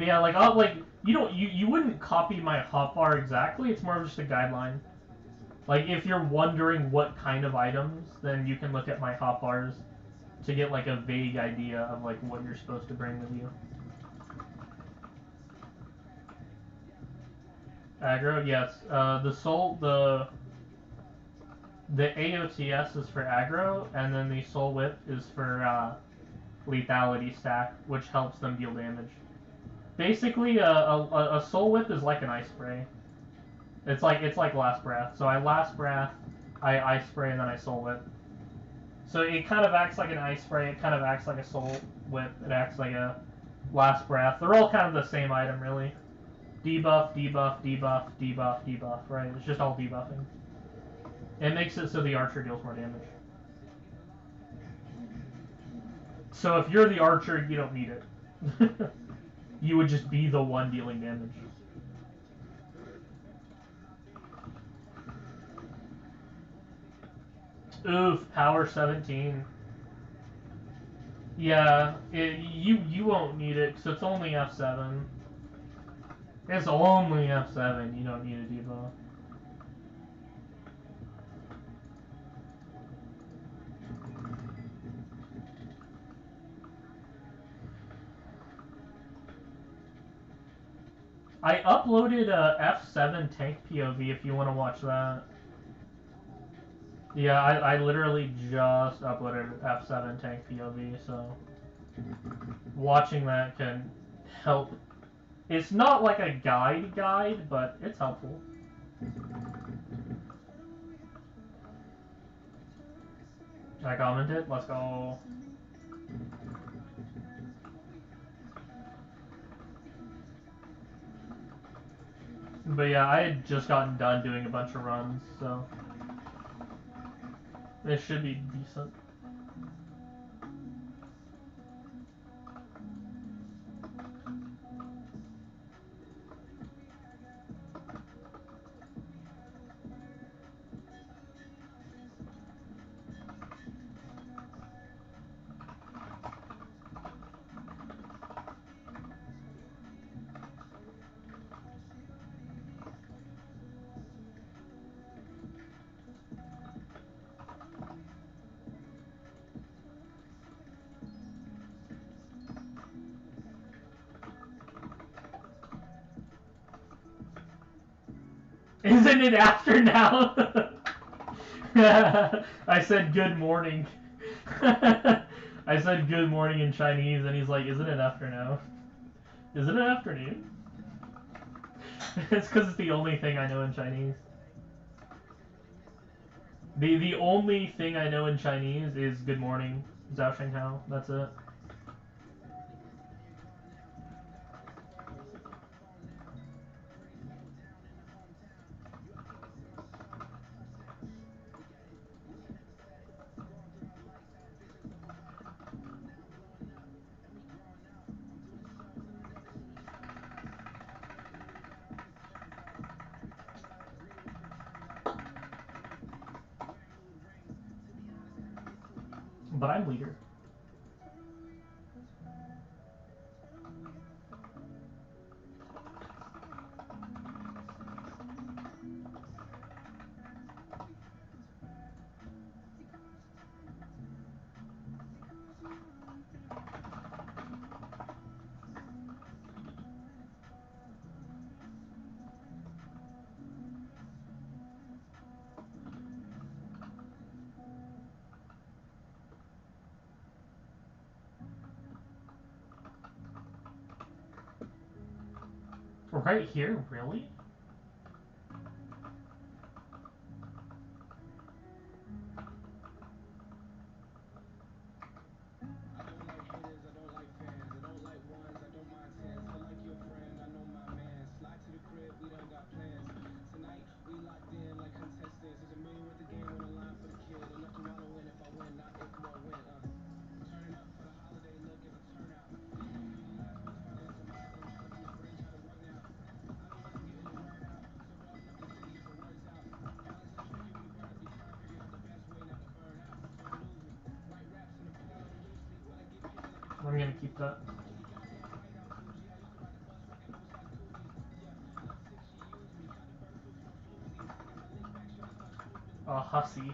But yeah, like oh, like you wouldn't copy my hotbar exactly. It's more of just a guideline. Like if you're wondering what kind of items, then you can look at my hotbars to get like a vague idea of like what you're supposed to bring with you. Aggro, yes. The AOTS is for aggro, and then the Soul Whip is for lethality stack, which helps them deal damage. Basically, a Soul Whip is like an Ice Spray. It's like Last Breath. So I Last Breath, I Ice Spray, and then I Soul Whip. So it kind of acts like an Ice Spray. It kind of acts like a Soul Whip. It acts like a Last Breath. They're all kind of the same item, really. Debuff, debuff, debuff, debuff, debuff. Right? It's just all debuffing. It makes it so the archer deals more damage. So if you're the archer, you don't need it. You would just be the one dealing damage. Oof, power 17. Yeah, you won't need it because it's only F7. It's only F7. You don't need a debuff. I uploaded a F7 tank POV if you want to watch that. Yeah, I literally just uploaded F7 tank POV, so watching that can help. It's not like a guide, but it's helpful. I commented. Let's go. But yeah, I had just gotten done doing a bunch of runs, so it should be decent. Isn't it after now? I said good morning. I said good morning in Chinese, and he's like, isn't it after now? Isn't it afternoon? It's because it's the only thing I know in Chinese. The only thing I know in Chinese is good morning, Zhao Sheng Hao. That's it. But I'm leader. Right here, really? I'm gonna keep that. hussy.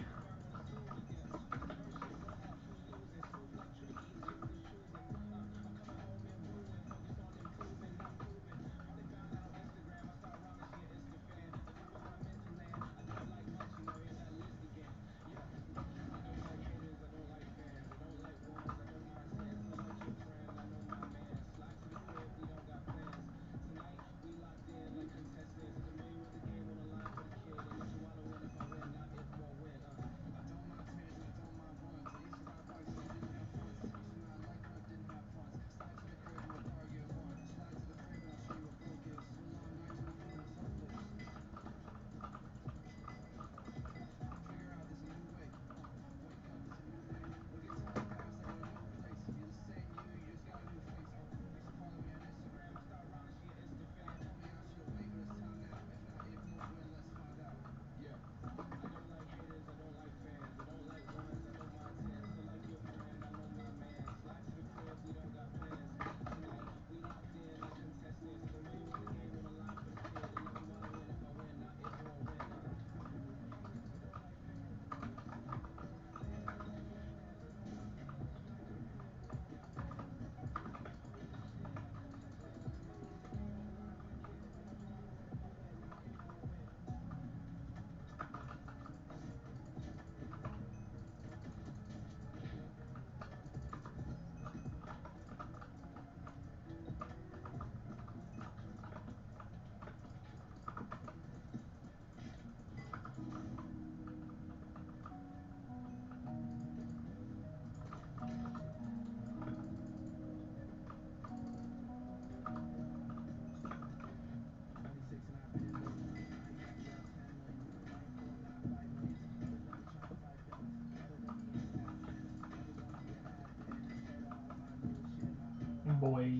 Boys.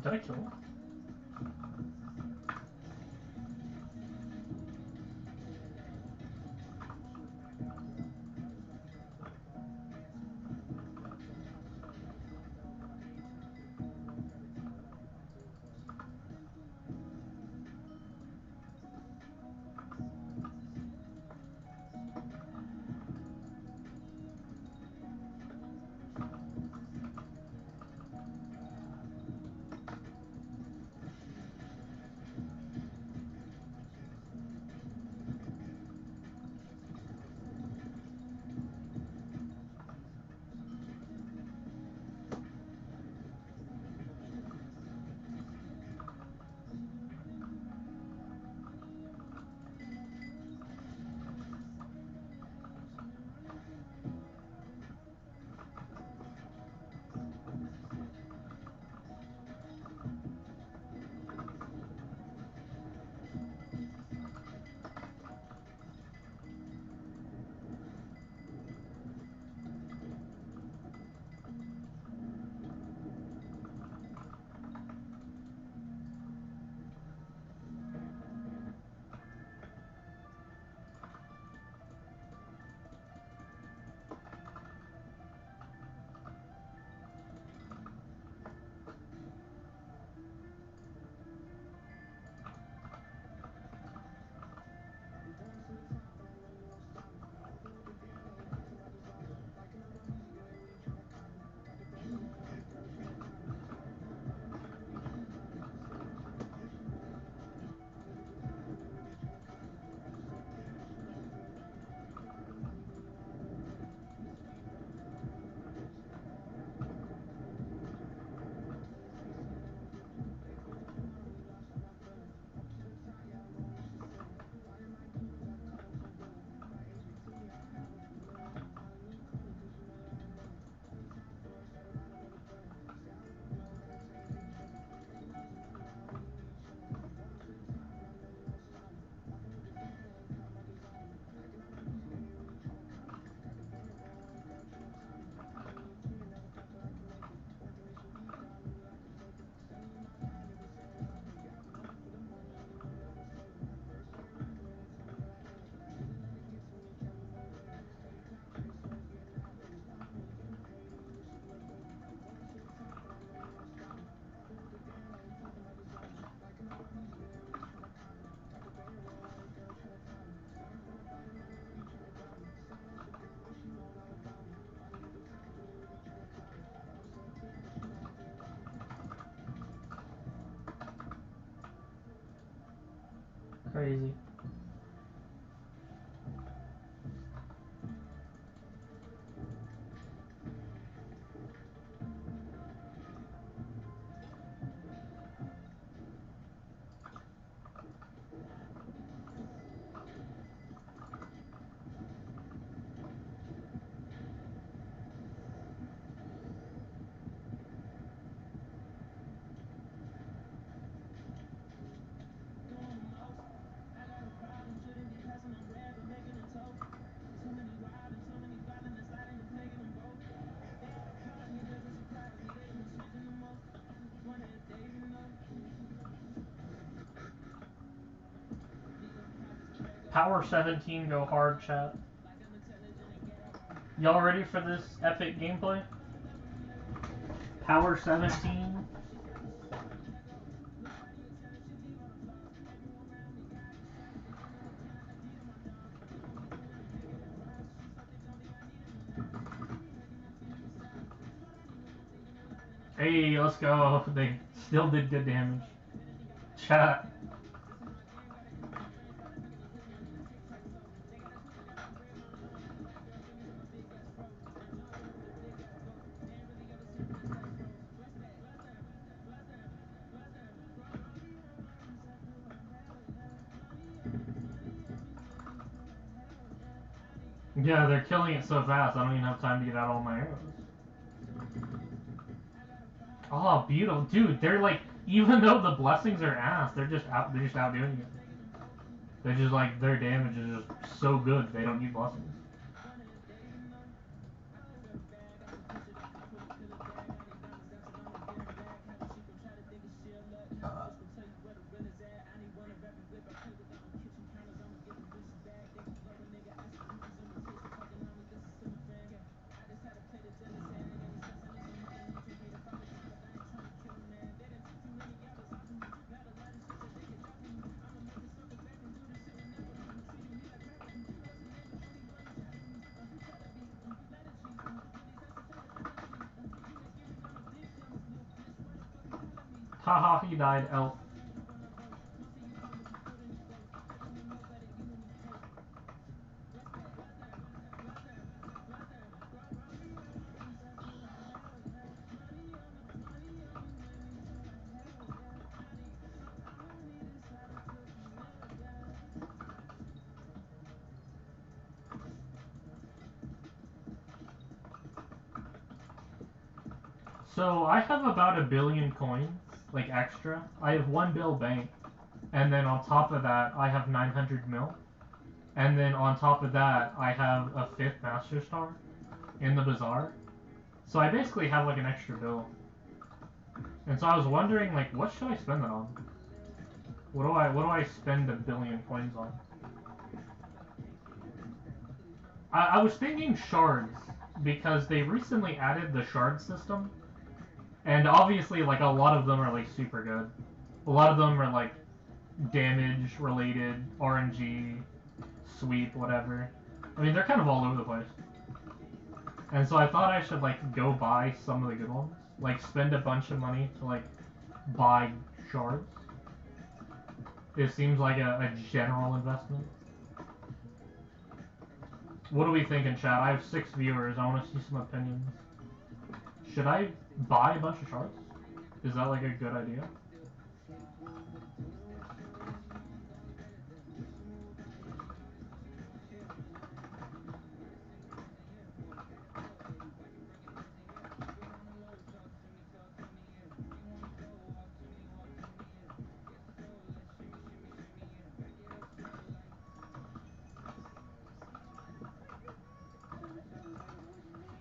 Did I kill him? Crazy. Power 17 go hard, chat. Y'all ready for this epic gameplay? Power 17. Hey, let's go. They still did good damage. Chat. Yeah, they're killing it so fast, I don't even have time to get out all my arrows. Oh, beautiful. Dude, they're like, even though the blessings are ass, they're just outdoing it. They're just like, their damage is just so good, they don't need blessings. Haha, he died, elf. So I have about 1 billion coins, like extra. I have 1 bill bank, and then on top of that, I have 900 mil. And then on top of that, I have a 5th Master Star in the Bazaar. So I basically have like an extra bill. And so I was wondering, like, what should I spend that on? What do I spend 1 billion coins on? I was thinking shards, because they recently added the shard system. And obviously, like, a lot of them are, like, super good. A lot of them are, like, damage-related, RNG, sweep, whatever. I mean, they're kind of all over the place. And so I thought I should, like, go buy some of the good ones. Like, spend a bunch of money to, like, buy shards. It seems like a general investment. What do we think in chat? I have 6 viewers. I want to see some opinions. Should I buy a bunch of shards? Is that like a good idea?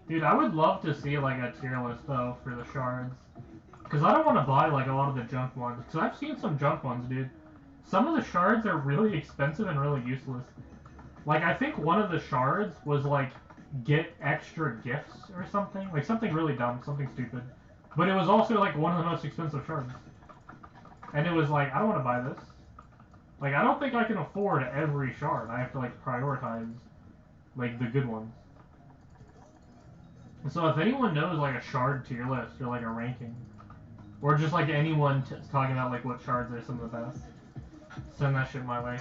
Dude, I would love to see like a tier list though for the shards. Because I don't want to buy like a lot of the junk ones. Because I've seen some junk ones, dude. Some of the shards are really expensive and really useless. Like, I think one of the shards was like, get extra gifts or something. Like, something really dumb, something stupid. But it was also like one of the most expensive shards. And it was like, I don't want to buy this. Like, I don't think I can afford every shard. I have to like prioritize like the good ones. So if anyone knows like a shard tier list or like a ranking, or just like anyone talking about like what shards are some of the best, Send that shit my way.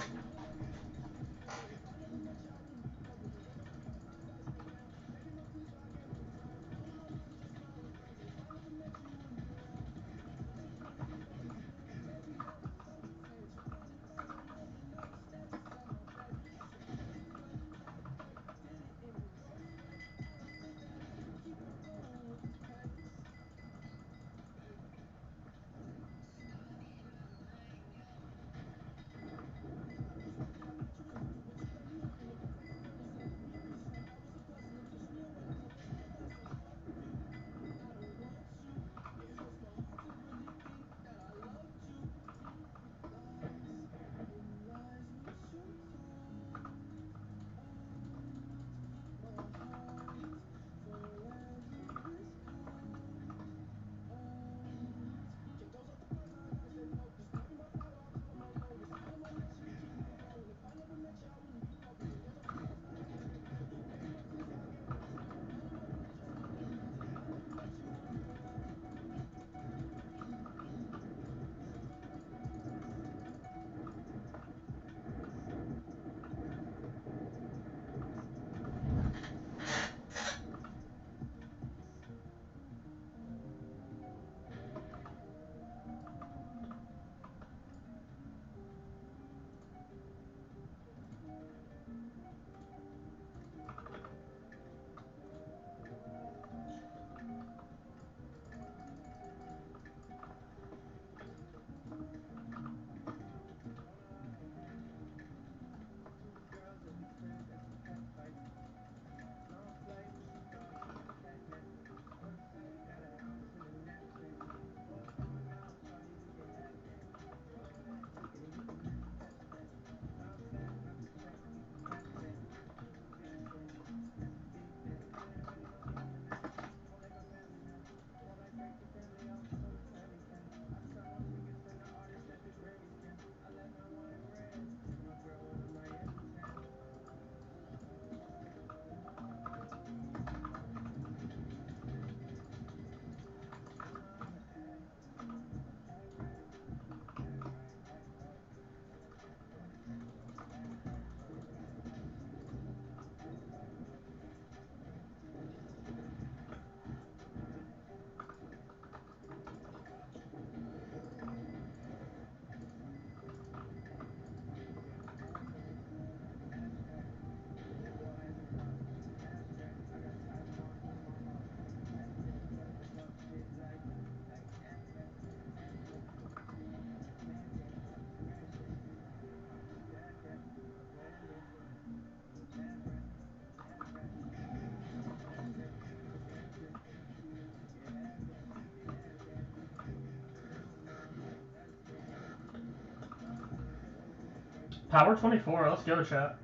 Power 24, let's go, chat.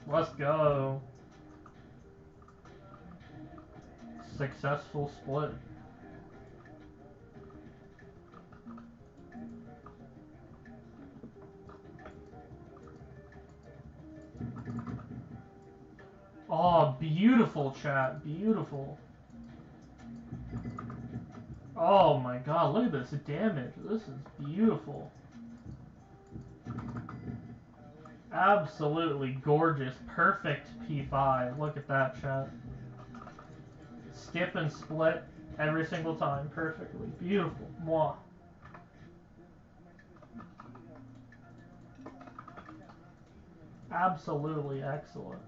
Let's go. Successful split. Oh, beautiful, chat. Beautiful. Oh my god, look at this damage. This is beautiful. Absolutely gorgeous. Perfect P5. Look at that, chat. Skip and split every single time perfectly. Beautiful. Mwah. Absolutely excellent.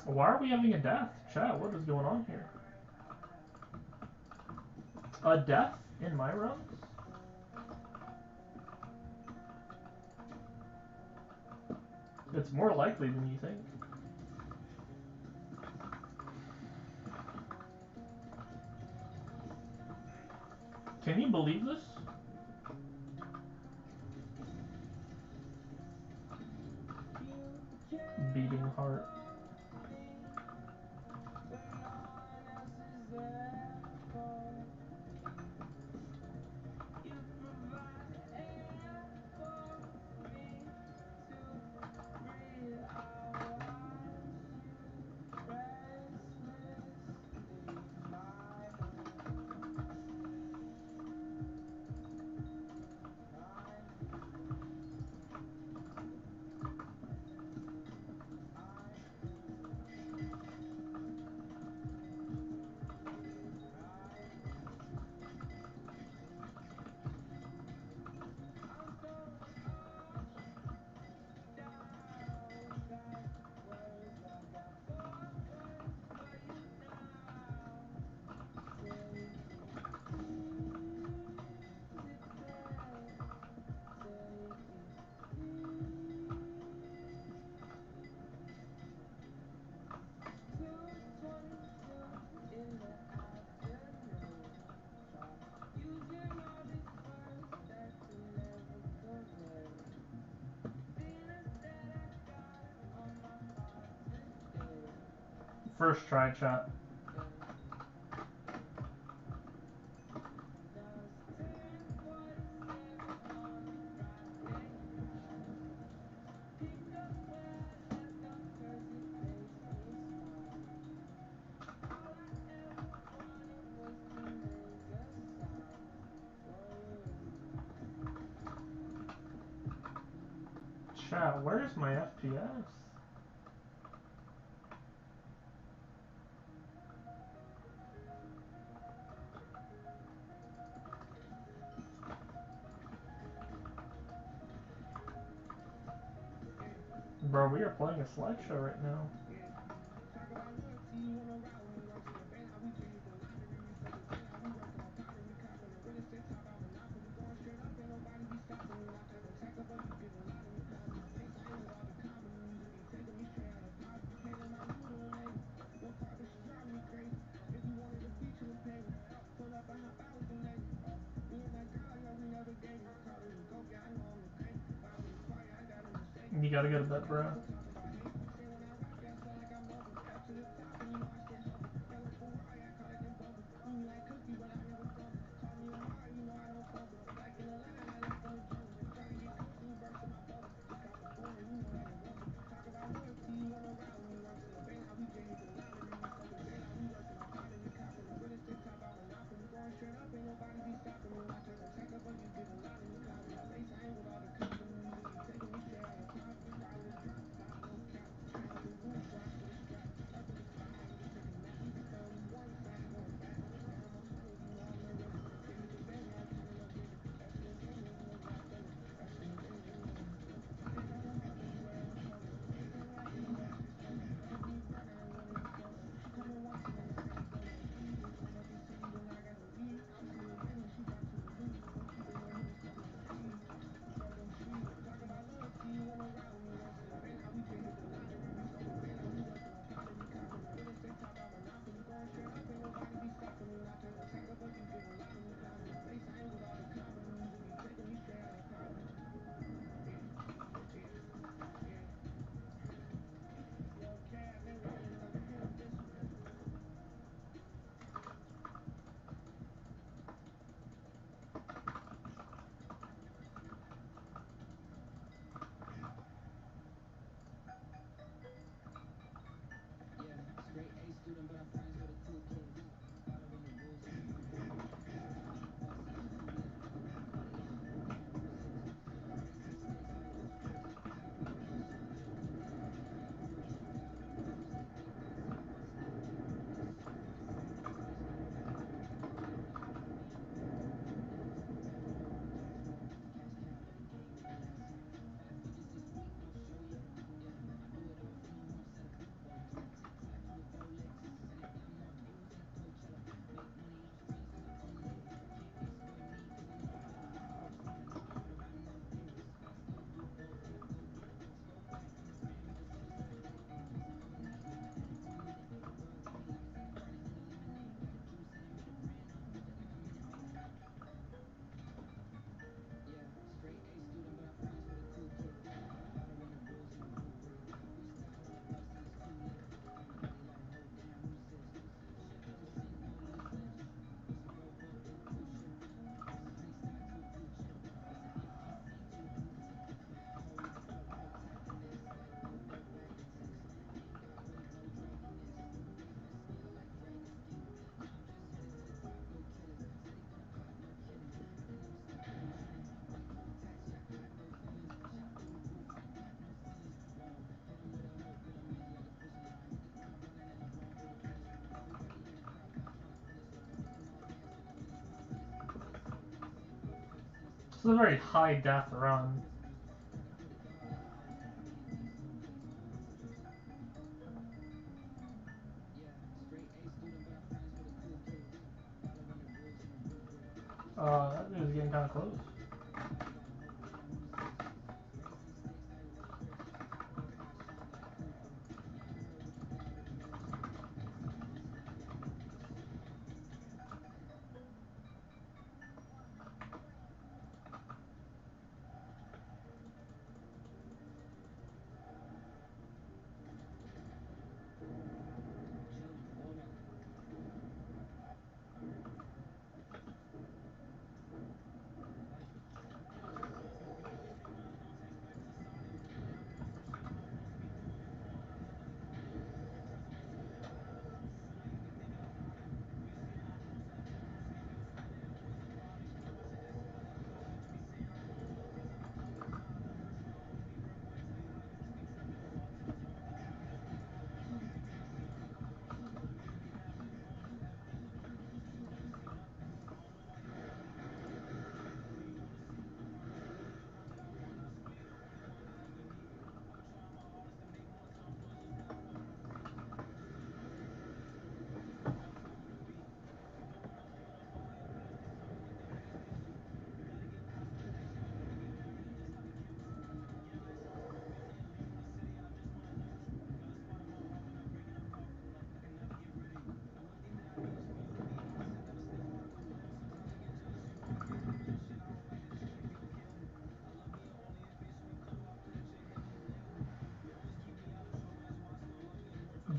Why are we having a death? Chat, what is going on here? A death in my runs? It's more likely than you think. Can you believe this? Beating heart. First try, chat. Chat, where's my FPS? Bro, we are playing a slideshow right now. You gotta go to bed, bro. is a very high death run. That dude's getting kind of close.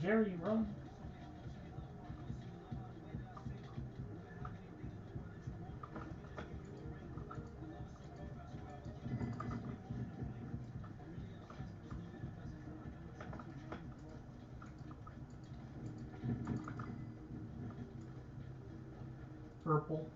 Jerry, run. Purple.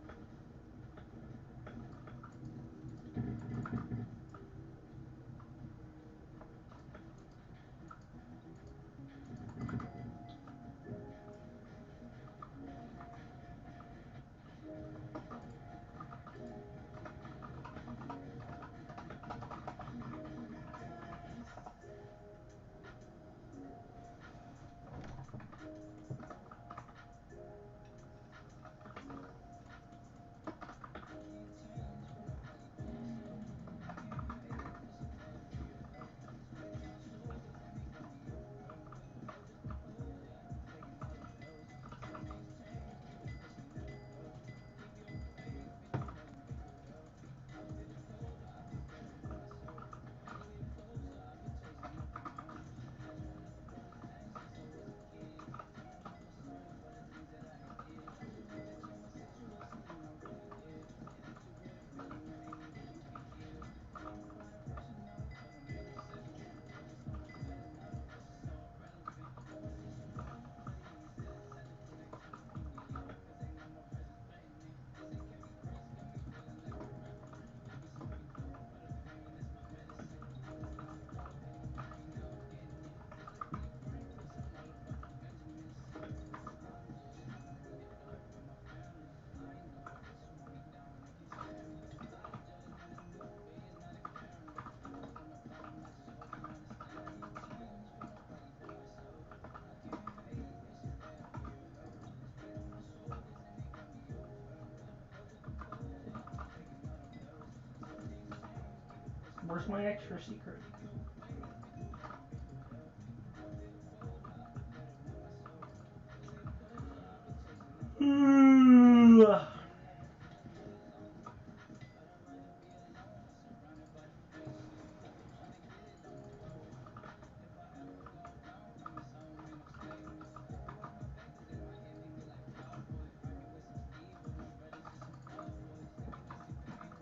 Where's my extra secret?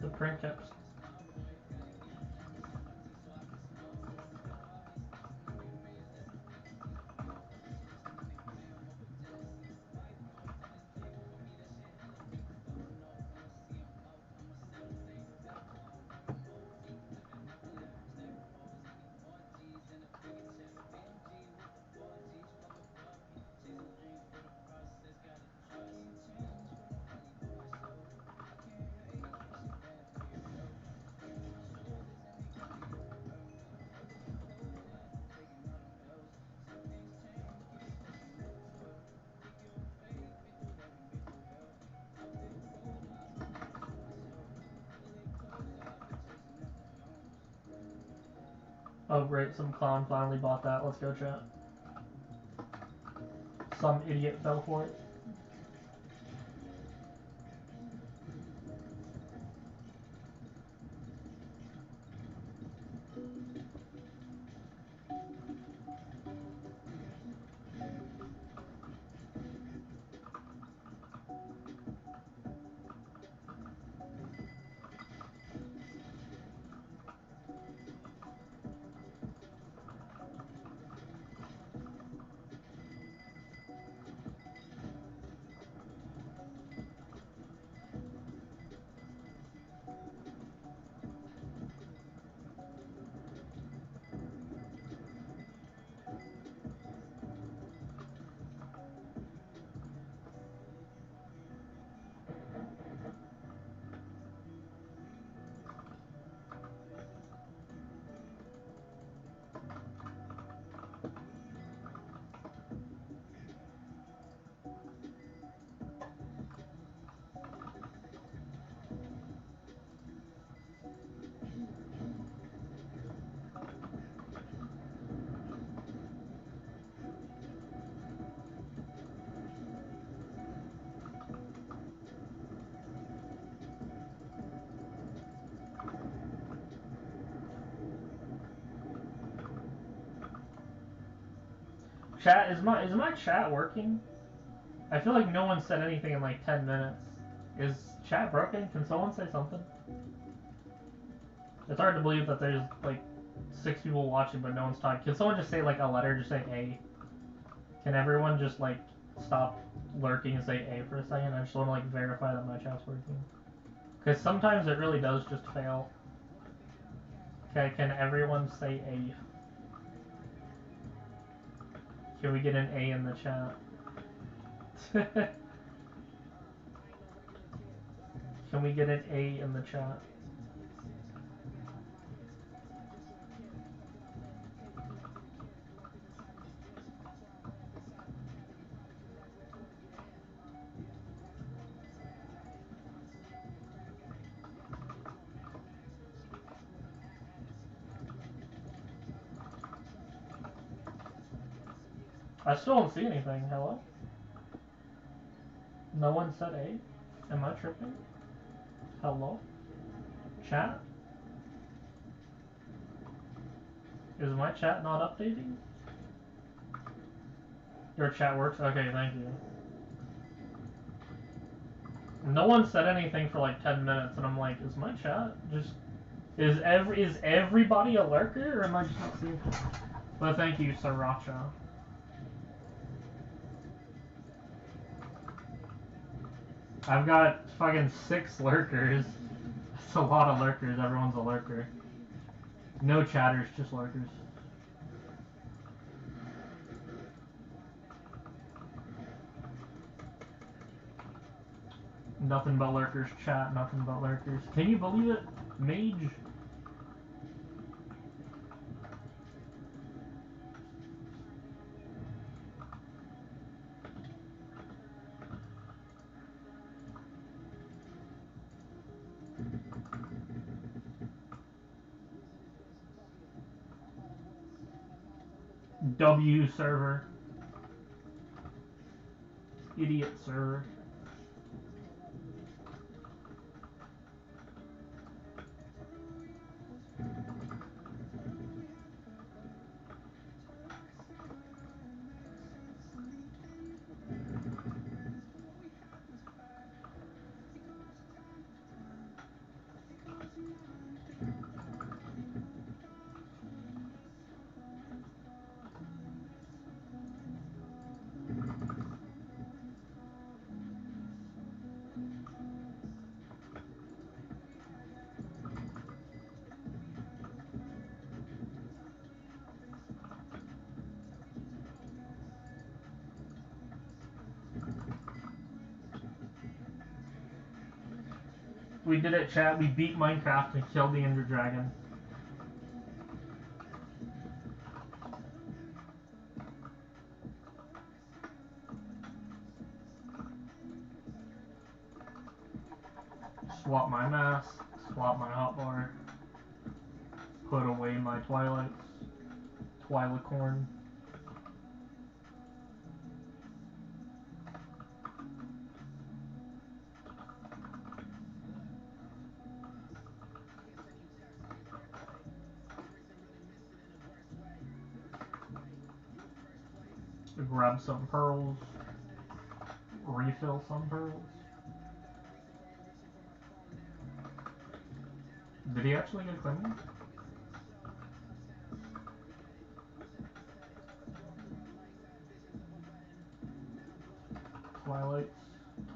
The princeps. Oh great, some clown finally bought that. Let's go, chat. Some idiot fell for it. Chat, is my chat working? I feel like no one said anything in like 10 minutes. Is chat broken? Can someone say something? It's hard to believe that there's like 6 people watching but no one's talking. Can someone just say like a letter, just say A? Can everyone just like stop lurking and say A for a second? I just want to like verify that my chat's working. Because sometimes it really does just fail. Okay, can everyone say A? Can we get an A in the chat? Can we get an A in the chat? I still don't see anything. Hello? No one said A? Am I tripping? Hello? Chat? Is my chat not updating? Your chat works? Okay, thank you. No one said anything for like 10 minutes and I'm like, is my chat just... Is everybody a lurker or am I just not seeing it? But thank you, Sriracha. I've got fucking 6 lurkers. That's a lot of lurkers. Everyone's a lurker. No chatters, just lurkers. Nothing but lurkers, chat. Nothing but lurkers. Can you believe it? Mage. W server. Idiot server. We did it, chat. We beat Minecraft and killed the Ender Dragon. Swap my mask, swap my hotbar, put away my twilights. Twylicorn. Grab some pearls. Refill some pearls. Did he actually get clean?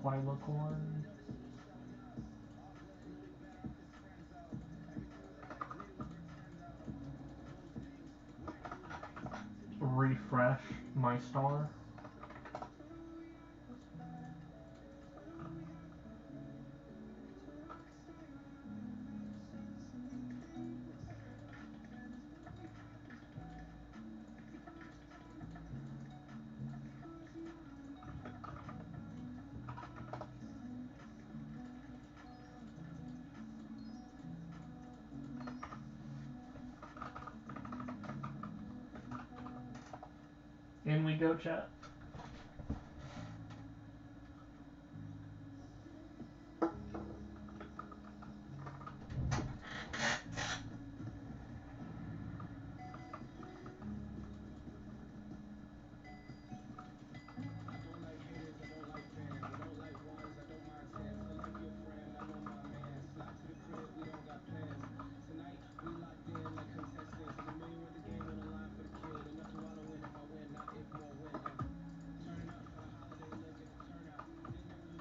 Twylicorn. Refresh my star. In we go, chat.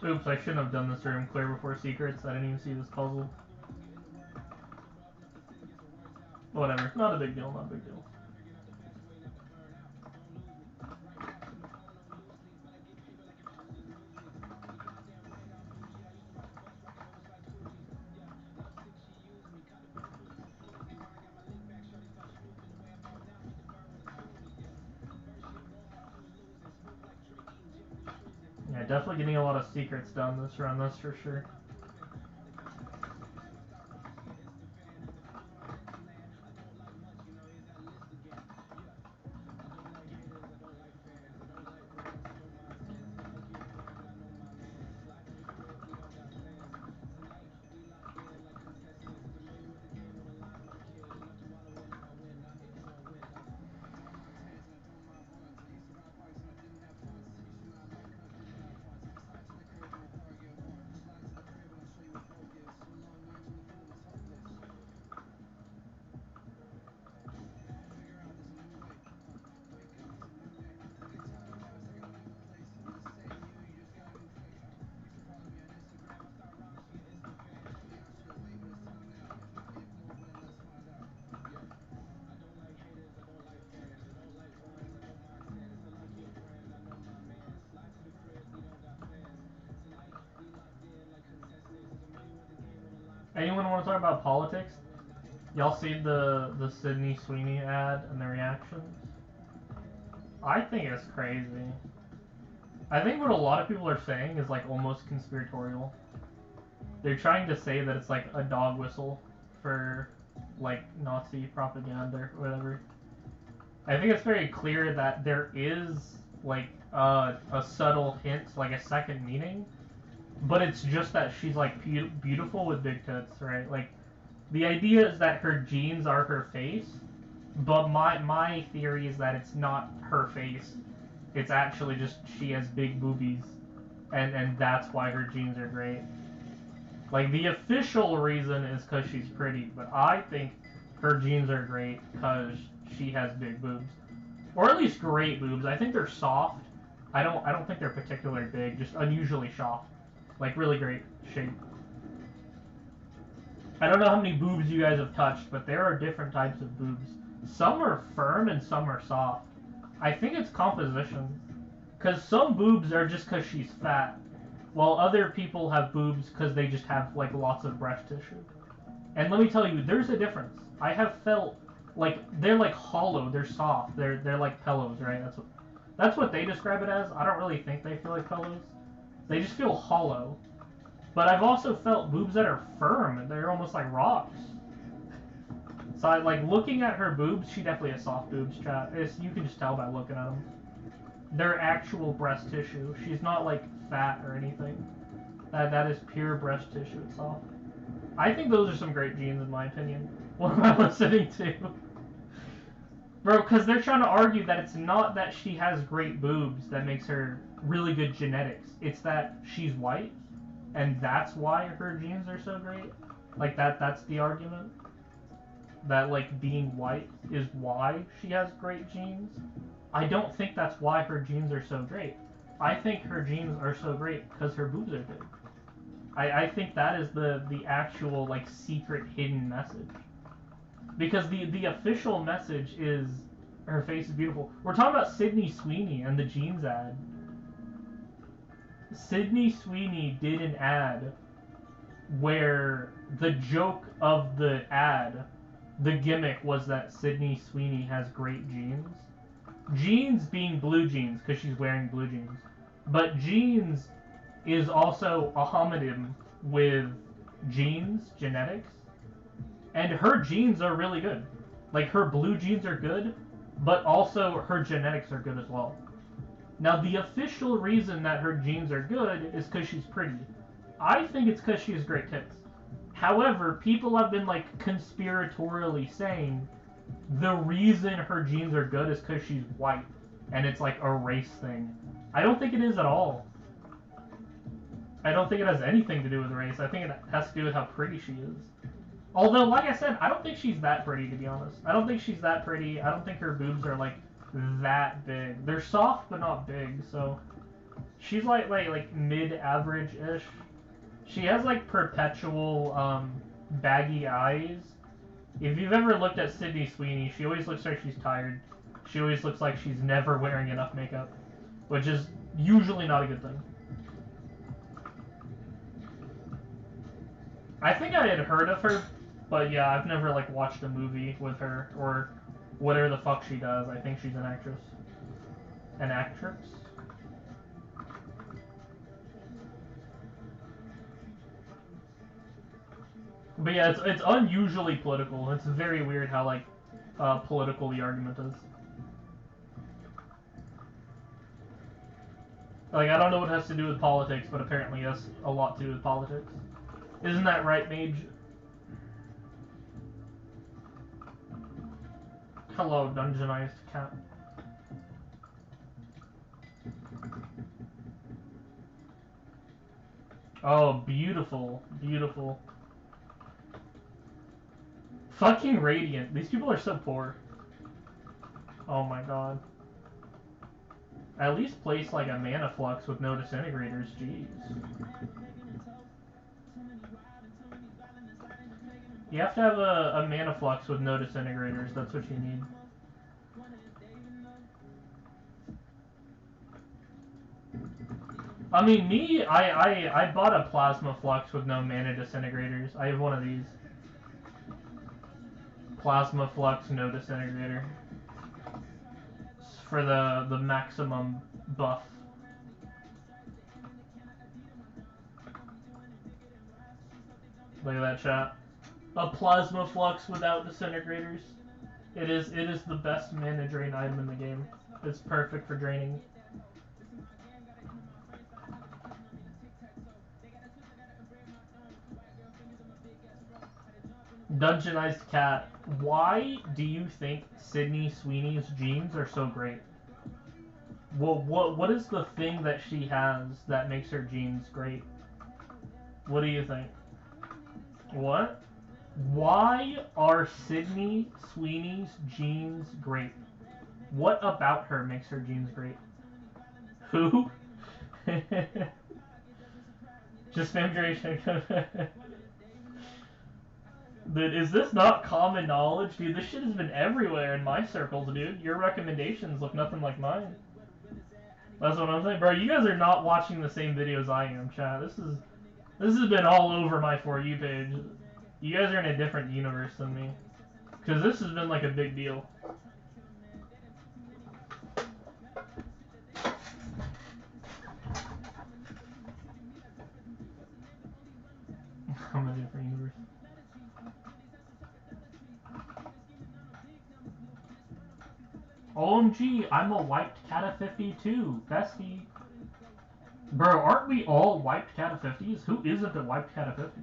Oops, I shouldn't have done this room clear before secrets. I didn't even see this puzzle. Whatever, not a big deal, not a big deal. Yeah, definitely getting a lot of secrets done this run, that's for sure. Anyone want to talk about politics? Y'all see the Sydney Sweeney ad and the reactions? I think it's crazy. I think what a lot of people are saying is like almost conspiratorial. They're trying to say that it's like a dog whistle for like Nazi propaganda or whatever. I think it's very clear that there is like a subtle hint, like a second meaning, but it's just that she's like beautiful with big tits, right? Like the idea is that her genes are her face, but my theory is that it's not her face. It's actually just she has big boobies, and that's why her genes are great. Like the official reason is because she's pretty, but I think her genes are great because she has big boobs, or at least great boobs. I think they're soft. I don't think they're particularly big, just unusually soft, like really great shape. I don't know how many boobs you guys have touched, but there are different types of boobs. Some are firm and some are soft. I think it's composition. Because some boobs are just because she's fat, while other people have boobs because they just have like lots of breast tissue. And let me tell you, there's a difference. I have felt like they're like hollow, they're soft, they're like pillows, right? That's what they describe it as. I don't really think they feel like pillows. They just feel hollow. But I've also felt boobs that are firm, they're almost like rocks. So I like looking at her boobs. She definitely has soft boobs, chat. You can just tell by looking at them. They're actual breast tissue. She's not like fat or anything. That is pure breast tissue. It's soft. I think those are some great genes in my opinion. What am I listening to? Bro, because they're trying to argue that it's not that she has great boobs that makes her really good genetics. It's that she's white, and that's why her genes are so great. Like, that's the argument. That, like, being white is why she has great genes. I don't think that's why her genes are so great. I think her genes are so great because her boobs are big. I think that is the actual, like, secret hidden message. Because the official message is her face is beautiful. We're talking about Sydney Sweeney and the jeans ad. Sydney Sweeney did an ad where the joke of the ad, the gimmick was that Sydney Sweeney has great jeans. Jeans being blue jeans because she's wearing blue jeans. But jeans is also a homonym with genes, genetics. And her genes are really good. Like, her blue genes are good, but also her genetics are good as well. Now, the official reason that her genes are good is because she's pretty. I think it's because she has great tits. However, people have been, like, conspiratorially saying the reason her genes are good is because she's white. And it's, like, a race thing. I don't think it is at all. I don't think it has anything to do with race. I think it has to do with how pretty she is. Although, like I said, I don't think she's that pretty, to be honest. I don't think she's that pretty. I don't think her boobs are, like, that big. They're soft, but not big, so... She's, like mid-average-ish. She has, like, perpetual, baggy eyes. If you've ever looked at Sydney Sweeney, she always looks like she's tired. She always looks like she's never wearing enough makeup. Which is usually not a good thing. I think I had heard of her, but yeah, I've never, like, watched a movie with her, or whatever the fuck she does. I think she's an actress. An actress? But yeah, it's unusually political. It's very weird how, like, political the argument is. Like, I don't know what it has to do with politics, but apparently it has a lot to do with politics. Isn't that right, Mage? Hello, dungeonized cat. Oh, beautiful. Beautiful. Fucking Radiant. These people are so poor. Oh my god. At least place, like, a mana flux with no disintegrators. Jeez. You have to have a mana flux with no disintegrators. That's what you need. I mean, me, I bought a plasma flux with no mana disintegrators. I have one of these. Plasma flux, no disintegrator. For the maximum buff. Look at that, chat. A plasma flux without disintegrators. It is the best mana drain item in the game. It's perfect for draining. Dungeonized cat. Why do you think Sydney Sweeney's genes are so great? Well, what is the thing that she has that makes her genes great? What do you think? What? Why are Sydney Sweeney's genes great? What about her makes her genes great? Who? Just spam duration. Dude, is this not common knowledge? Dude, this shit has been everywhere in my circles, dude. Your recommendations look nothing like mine. That's what I'm saying. Bro, you guys are not watching the same videos I am, chat. This has been all over my For You page. You guys are in a different universe than me. Because this has been, like, a big deal. I'm in a different universe. OMG, I'm a wiped Kata 50 too, bestie. Bro, aren't we all wiped Kata 50s? Who isn't a wiped Kata 50?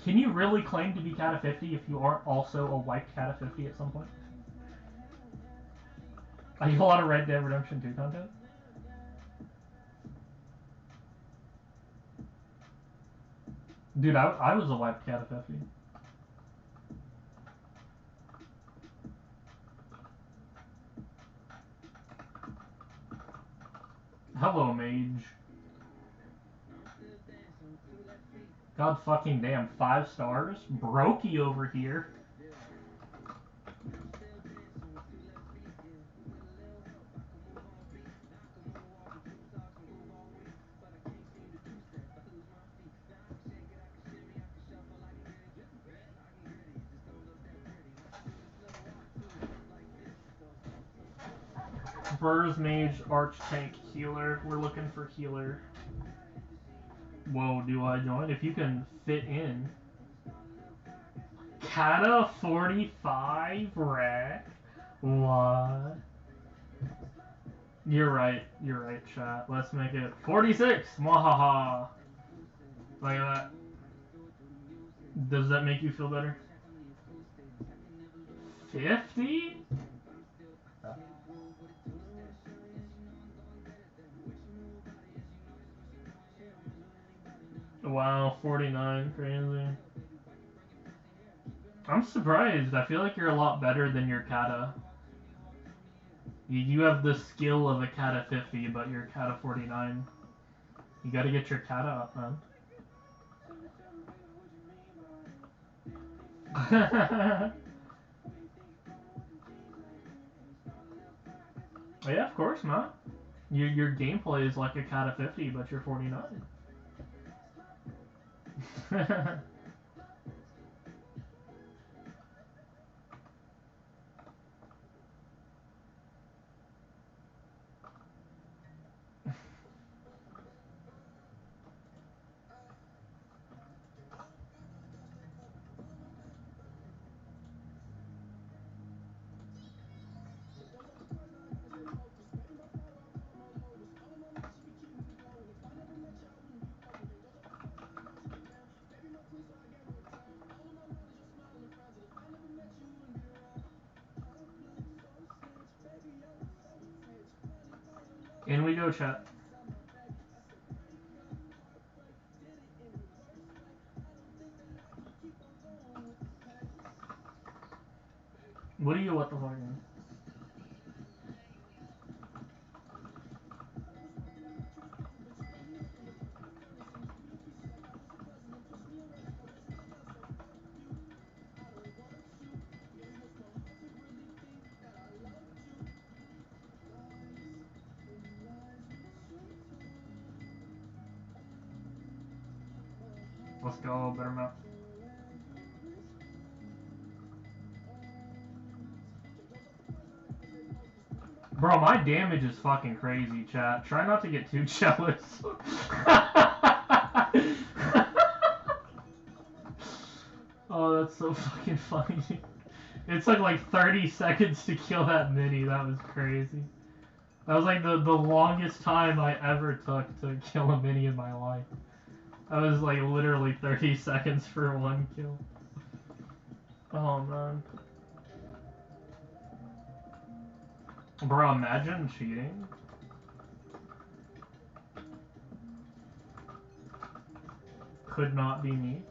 Can you really claim to be Kata 50 if you aren't also a wiped Kata 50 at some point? I get a lot of Red Dead Redemption 2 content. Dude, I was a wiped Kata 50. Hello, Mage. God fucking damn, 5 stars? Brokey over here. Burrs, Mage, Arch, Tank, Healer. We're looking for Healer. Whoa, do I join? If you can fit in. Kata 45 wreck? What? You're right, chat. Let's make it 46! Mwahaha! Look at that. Does that make you feel better? 50? Wow, 49, crazy. I'm surprised. I feel like you're a lot better than your Kata. You have the skill of a Kata 50, but you're Kata 49. You gotta get your Kata up, man. Yeah, of course, man. Your gameplay is like a Kata 50, but you're 49. In we go, chat. What do you what the fuck? Let's go, better map. Bro, my damage is fucking crazy, chat. Try not to get too jealous. Oh, that's so fucking funny. It took like 30 seconds to kill that mini. That was crazy. That was like the longest time I ever took to kill a mini in my life. That was like literally 30 seconds for one kill. Oh man. Bro, imagine cheating. Could not be me.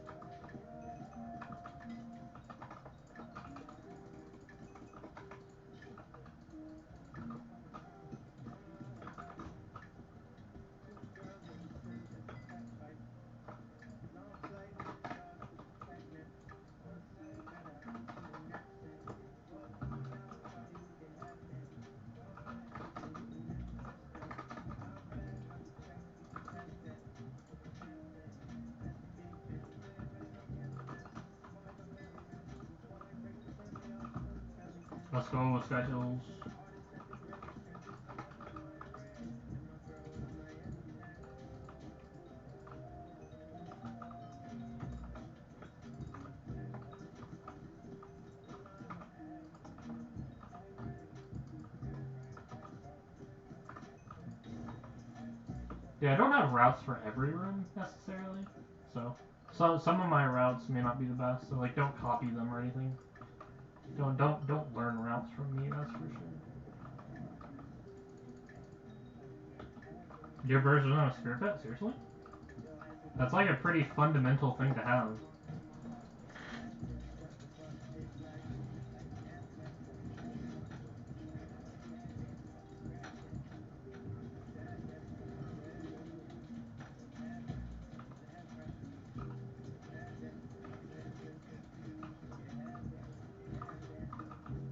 Let's go with schedules. Yeah, I don't have routes for every room necessarily, so some of my routes may not be the best. So like, don't copy them or anything. Don't learn routes from me. That's for sure. Your version of Spirit Pet? Seriously? That's like a pretty fundamental thing to have.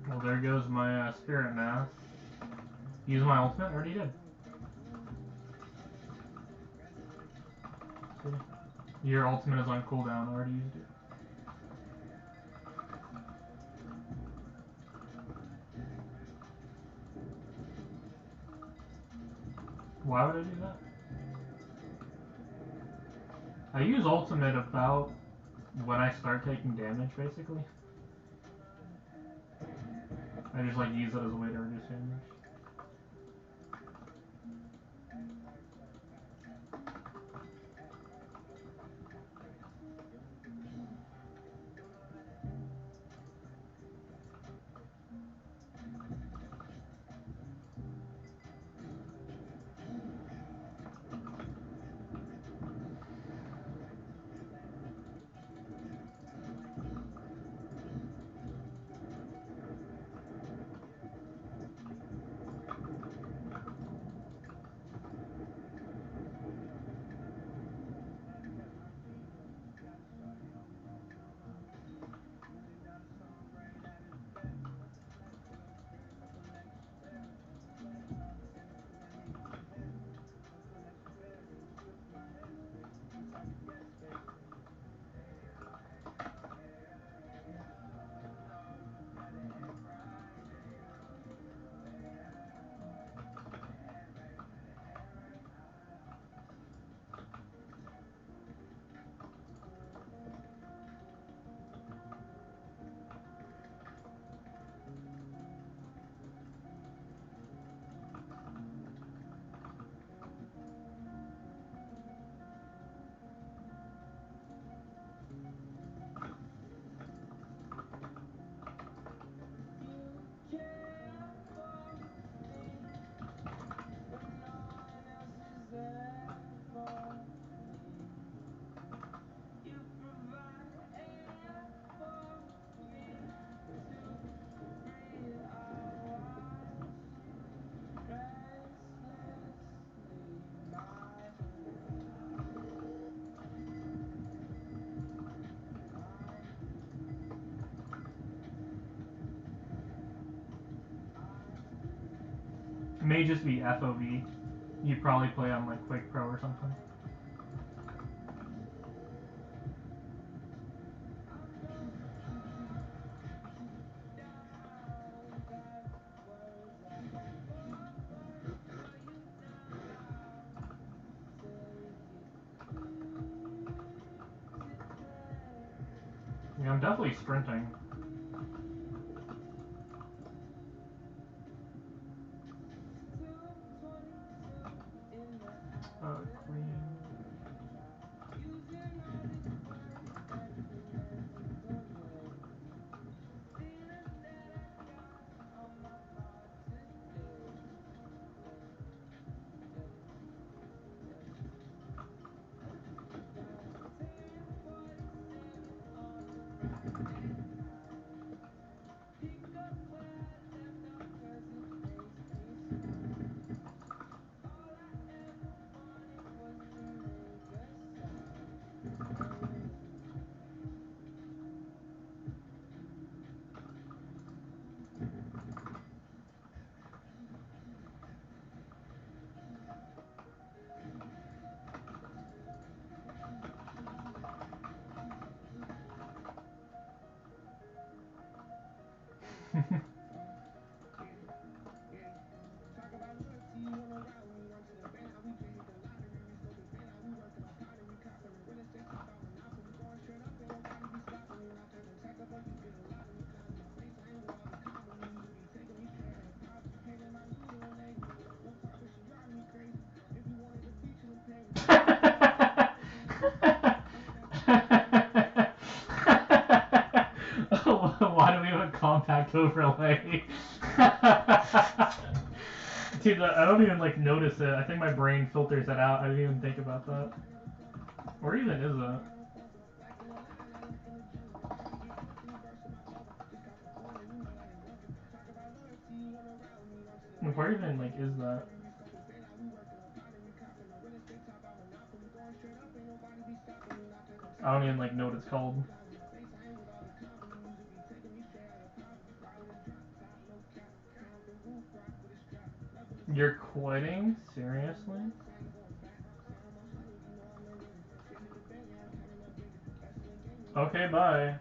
Well, there goes my Spirit Mass. Use my ultimate? Already did. See? Your ultimate is on cooldown. Already used it. Why would I do that? I use ultimate about when I start taking damage, basically. I just like use it as a way to reduce damage. It may just be FOV. You probably play on like Quake Pro or something. Yeah, I'm definitely sprinting. Queen. overlay. Dude, I don't even like notice it. I think my brain filters it out. I didn't even think about that. Where even is that? Like, where even like is that? I don't even like know what it's called. You're quitting? Seriously? Okay, bye.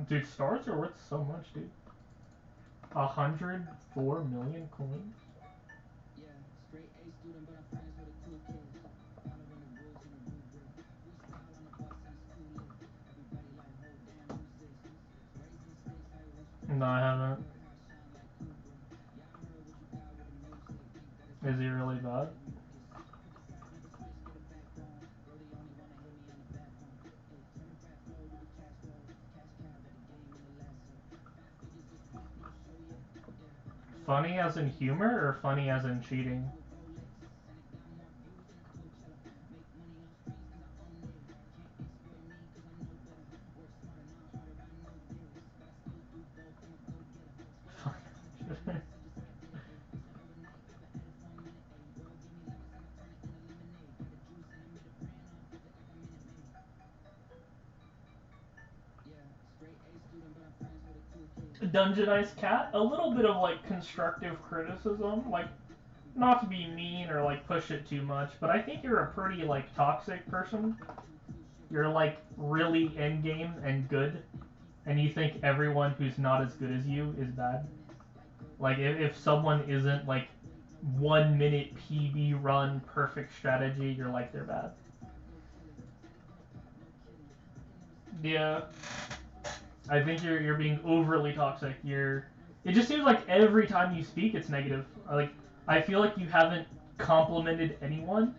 Dude, stars are worth so much, dude. 104 million coins? No, I haven't. Is he really bad? Funny as in humor or funny as in cheating? Dungeonized cat, a little bit of like constructive criticism, like not to be mean or like push it too much, but I think you're a pretty like toxic person. You're like really endgame and good, and you think everyone who's not as good as you is bad. Like if someone isn't like 1 minute PB run perfect strategy, you're like they're bad. Yeah. I think you're being overly toxic. It just seems like every time you speak it's negative. Like I feel like you haven't complimented anyone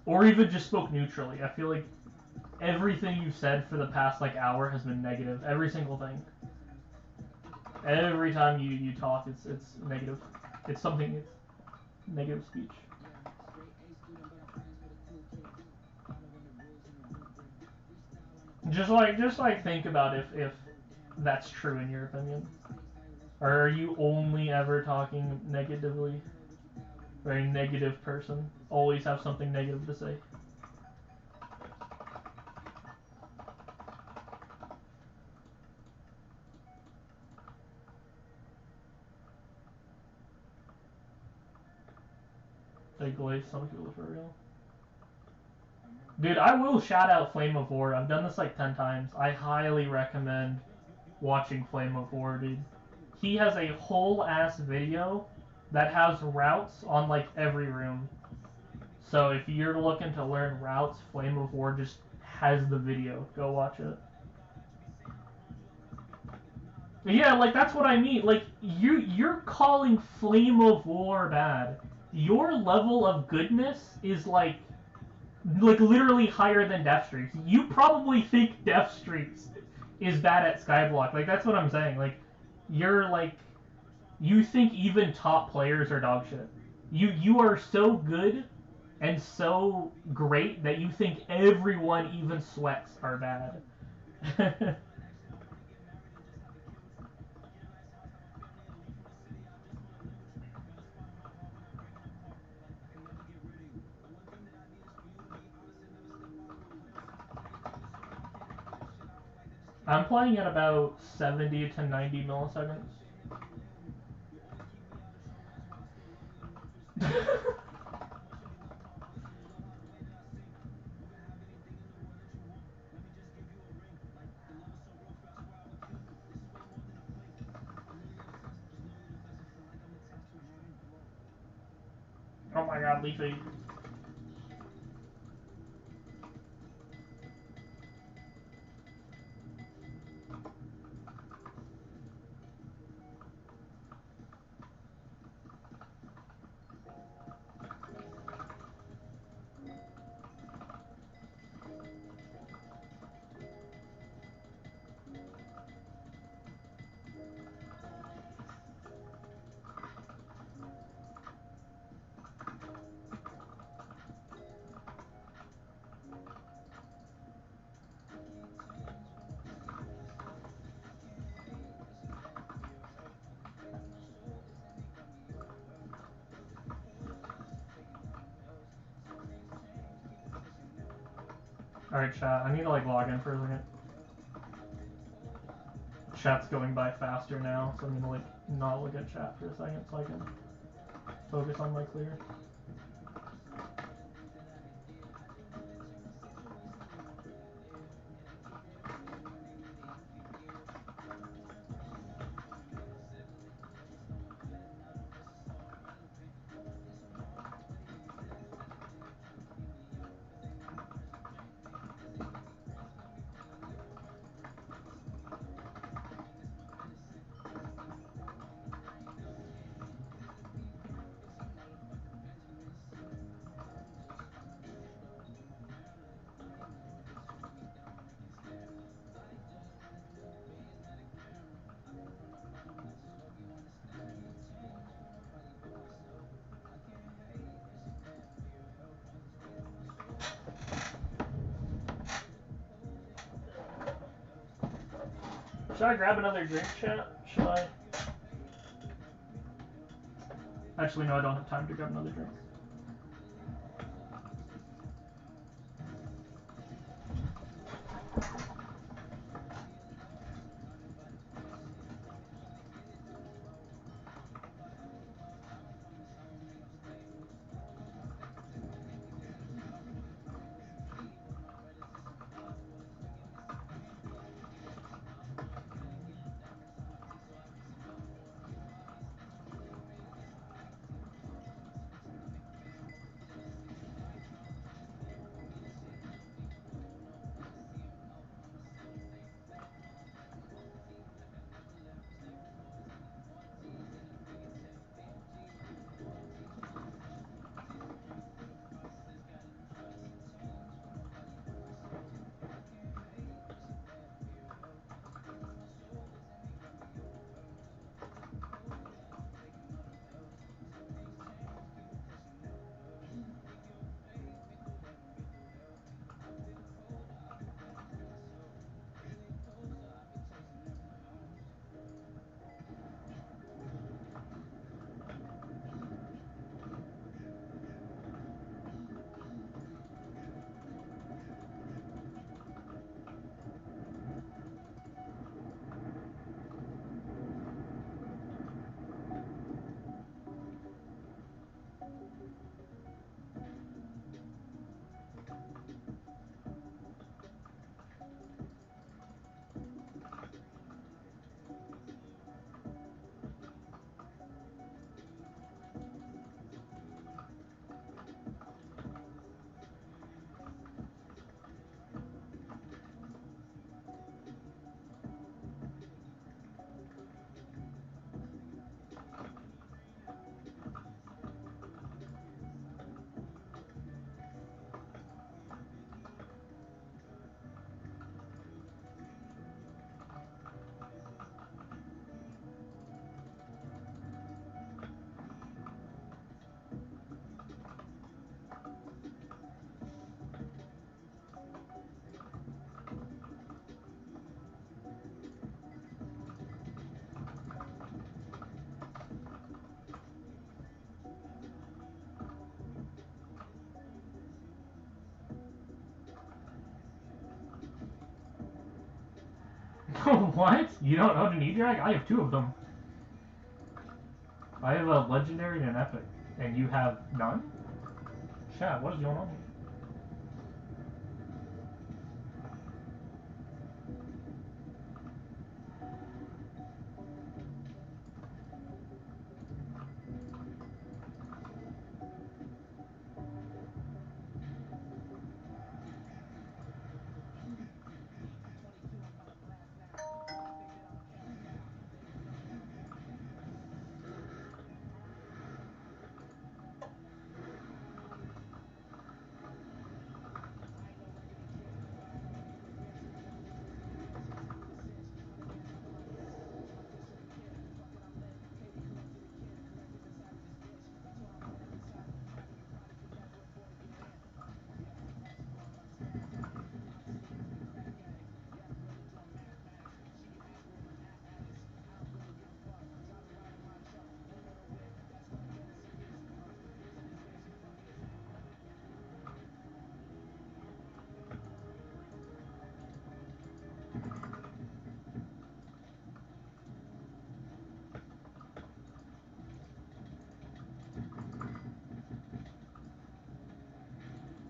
or even just spoke neutrally. I feel like everything you've said for the past like hour has been negative. Every single thing. Every time you talk it's negative. It's something it's negative speech. Just like think about if that's true in your opinion. Or are you only ever talking negatively? Very negative person. Always have something negative to say. They glaze some people for real. Dude, I will shout out Flame of War. I've done this like 10 times. I highly recommend watching Flame of War, dude. He has a whole ass video that has routes on like every room. So if you're looking to learn routes, Flame of War just has the video. Go watch it. Yeah, like that's what I mean. Like you're calling Flame of War bad. Your level of goodness is like literally higher than Death Streaks. You probably think Death Streaks is bad at Skyblock. Like that's what I'm saying. Like you're like you think even top players are dog shit. You are so good and so great that you think everyone, even sweats, are bad. I'm playing at about 70 to 90 milliseconds. Oh my god, Leafy. Alright, chat, I need to like log in for a second. Chat's going by faster now, so I'm gonna like not look at chat for a second so I can focus on my clear. Should I grab another drink, chat? Should I? Actually, no, I don't have time to grab another drink. What? You don't own an E-Drag? I have 2 of them. I have a legendary and an epic, and you have none? Chat, what is going on here?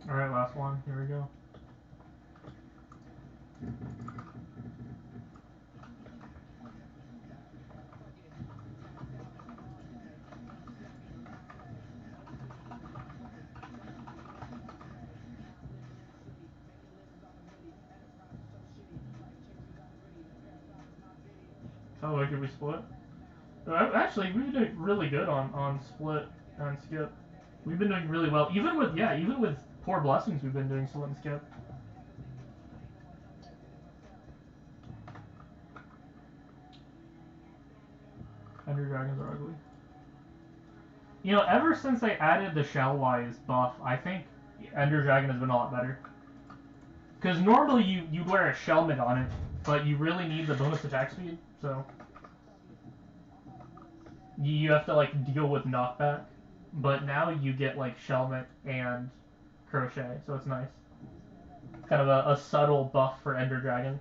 Alright, last one. Here we go. Oh, wait, did we split? Actually, we've been doing really good on split and skip. We've been doing really well. Even with poor blessings, we've been doing split and skip. Ender dragons are ugly. You know, ever since they added the shell-wise buff, I think Ender Dragon has been a lot better. Because normally you wear a Shellmid on it, but you really need the bonus attack speed, so you have to like deal with knockback. But now you get like Shellmid and Crochet, so it's nice. Kind of a subtle buff for Ender Dragon.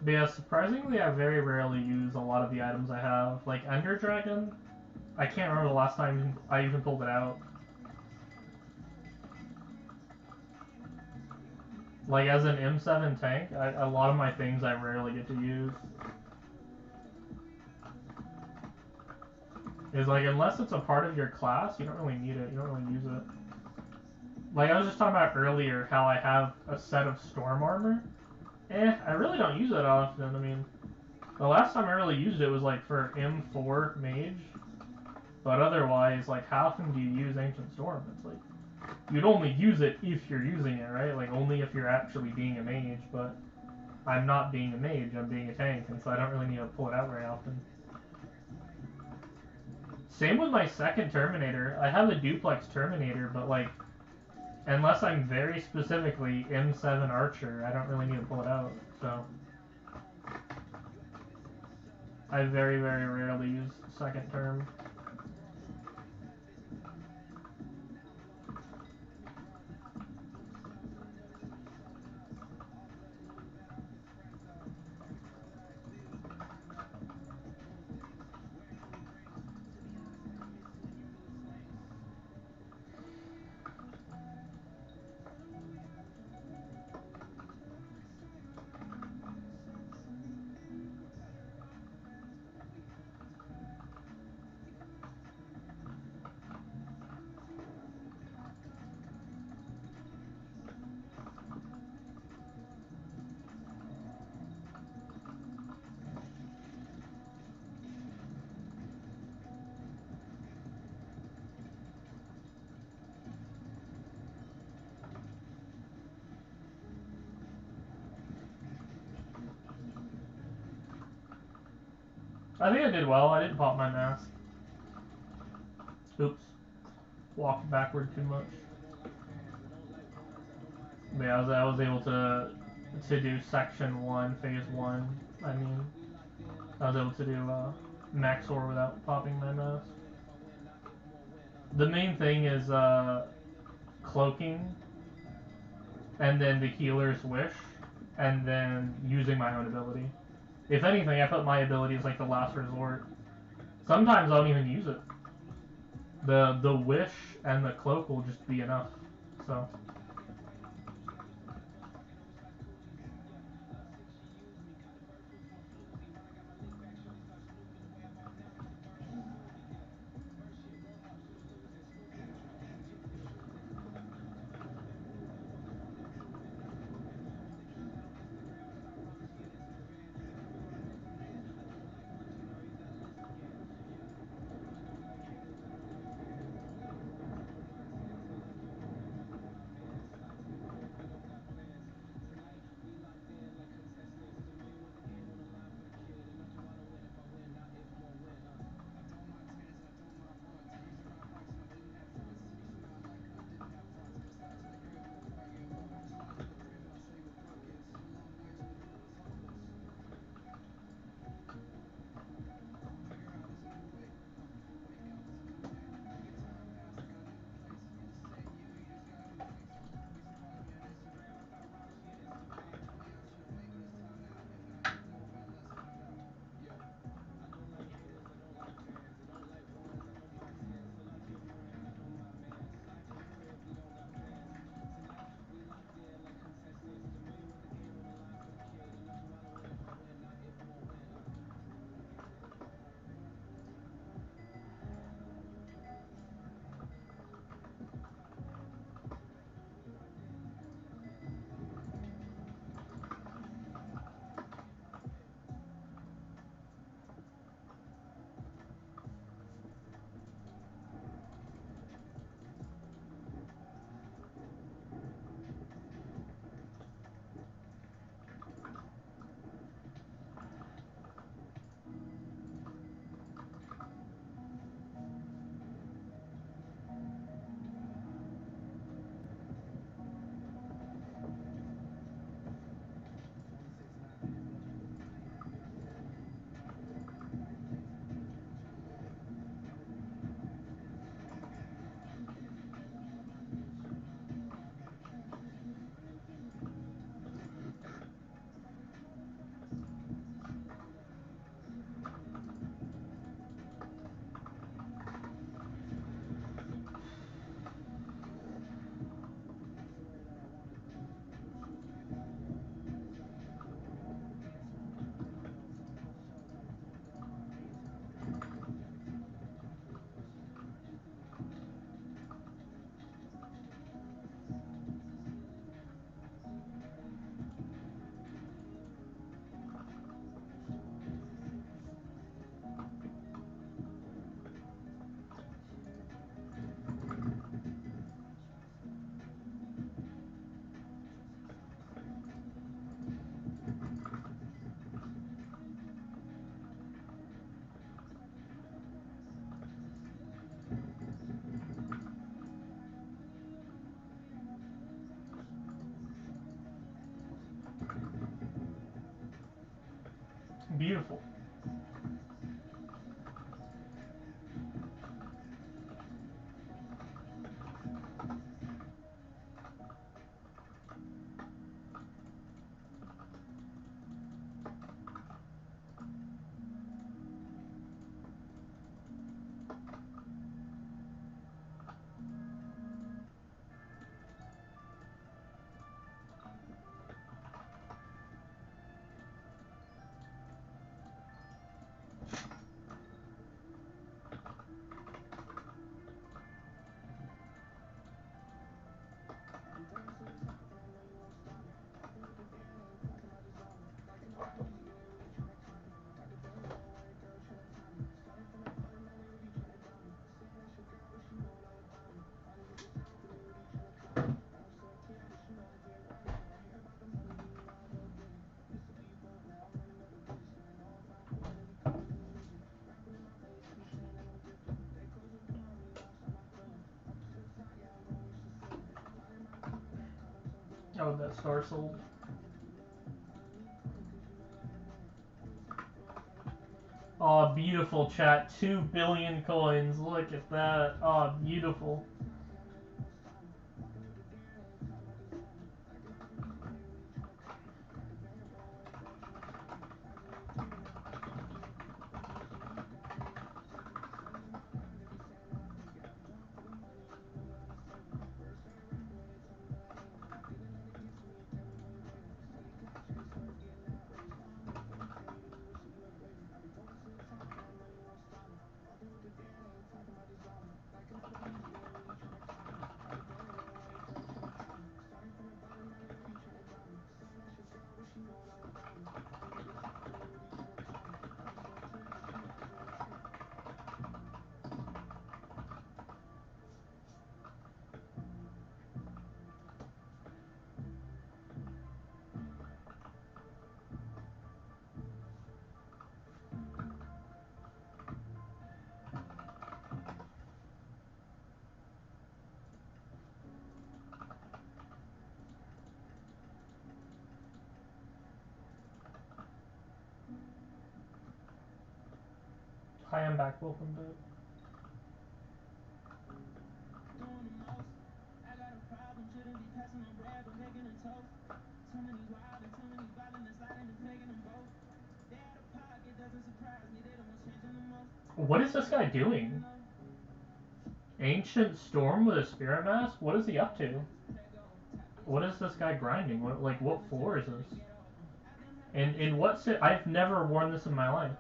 But yeah, surprisingly, I very rarely use a lot of the items I have. Like Ender Dragon, I can't remember the last time I even pulled it out. Like as an M7 tank, a lot of my things I rarely get to use. Is like unless it's a part of your class, you don't really need it. You don't really use it. Like I was just talking about earlier, how I have a set of Storm Armor. I really don't use it often. I mean, the last time I really used it was like for M4 Mage. But otherwise, like how often do you use Ancient Storm? It's like, you'd only use it if you're using it, right? Like only if you're actually being a mage, but I'm not being a mage, I'm being a tank, and so I don't really need to pull it out very often. Same with my second Terminator. I have a duplex Terminator, but like, unless I'm very specifically M7 Archer, I don't really need to pull it out, so. I very, very rarely use second term. I think I did well. I didn't pop my mask. Oops. Walked backward too much. But yeah, I was able to do section 1, phase 1. I mean, I was able to do Maxor without popping my mask. The main thing is cloaking, and then the healer's wish, and then using my own ability. If anything, I put my ability as like the last resort. Sometimes I don't even use it. The wish and the cloak will just be enough. So. Beautiful. Oh, that star sold. Oh, beautiful chat. 2 billion coins. Look at that. Oh, beautiful. Hi, I'm back. Welcome back. What is this guy doing? Ancient Storm with a Spirit Mask? What is he up to? What is this guy grinding? What floor is this? And in what I've never worn this in my life.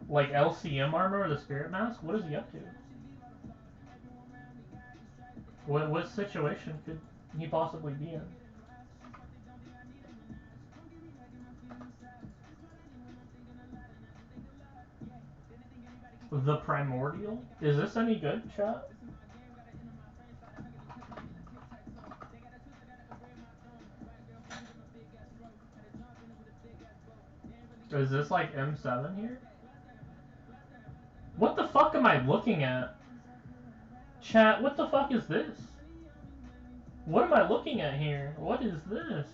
Like LCM armor with a Spirit Mask? What is he up to? What situation could he possibly be in? The Primordial? Is this any good, chat? Is this like M7 here? What the fuck am I looking at? Chat, what the fuck is this? What am I looking at here? What is this?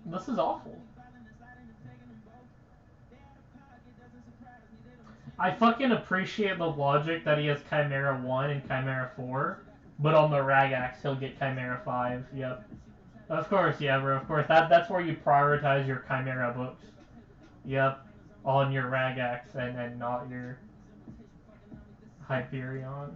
This is awful. I fucking appreciate the logic that he has Chimera 1 and Chimera 4, but on the Ragax he'll get Chimera 5, yep. Of course, yeah, bro, of course. That's where you prioritize your Chimera books. Yep. On your Ragax and not your Hyperion.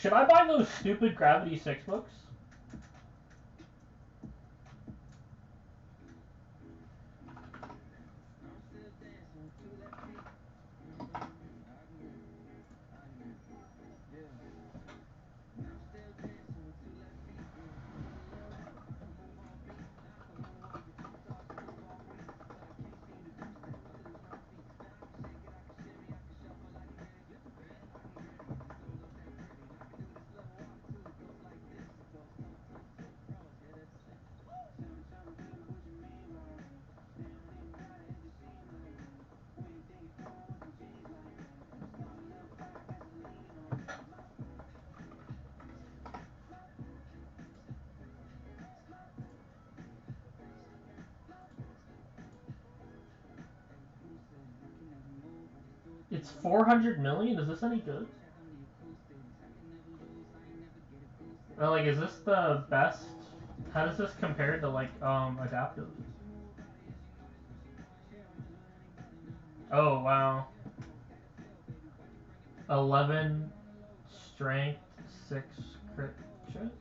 Should I buy those stupid Gravity 6 books? It's 400 million? Is this any good? Or like, is this the best? How does this compare to like, adaptive? Oh, wow. 11 strength, 6 crit chance?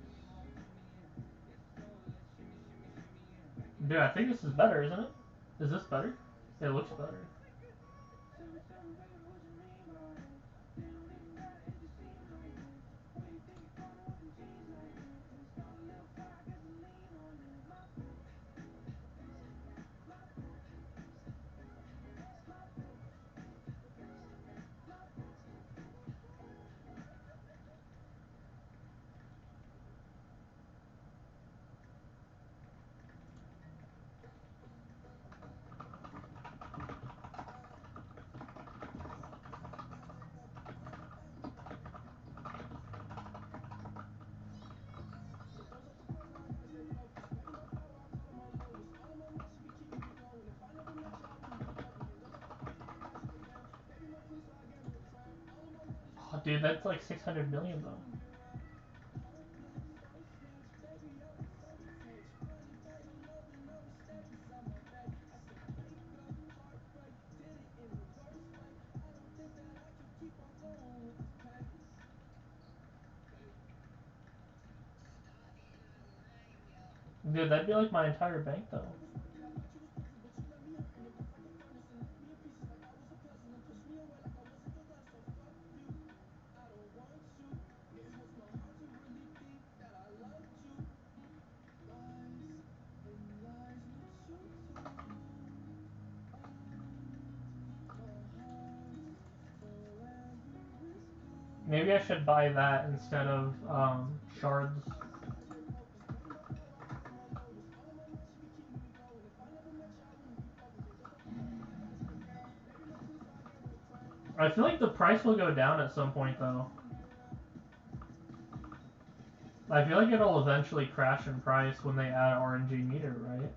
Dude, I think this is better, isn't it? Is this better? It looks better. Oh, dude, that's like 600 million though. Dude, that'd be like my entire bank though. Maybe I should buy that instead of shards. I feel like the price will go down at some point though. I feel like it'll eventually crash in price when they add RNG meter, right?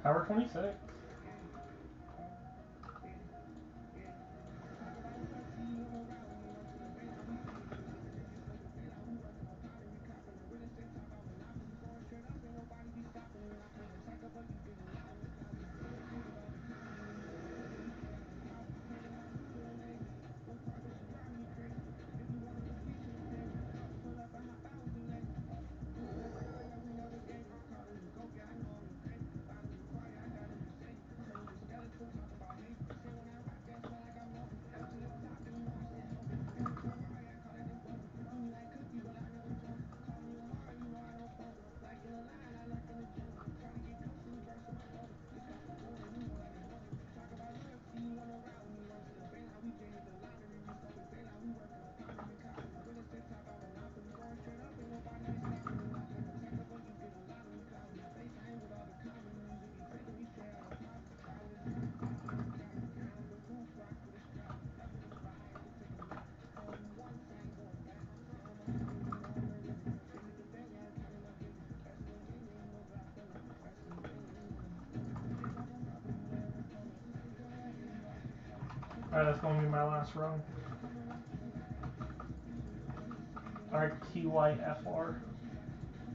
Power 26. Alright, that's going to be my last run. RTYFR.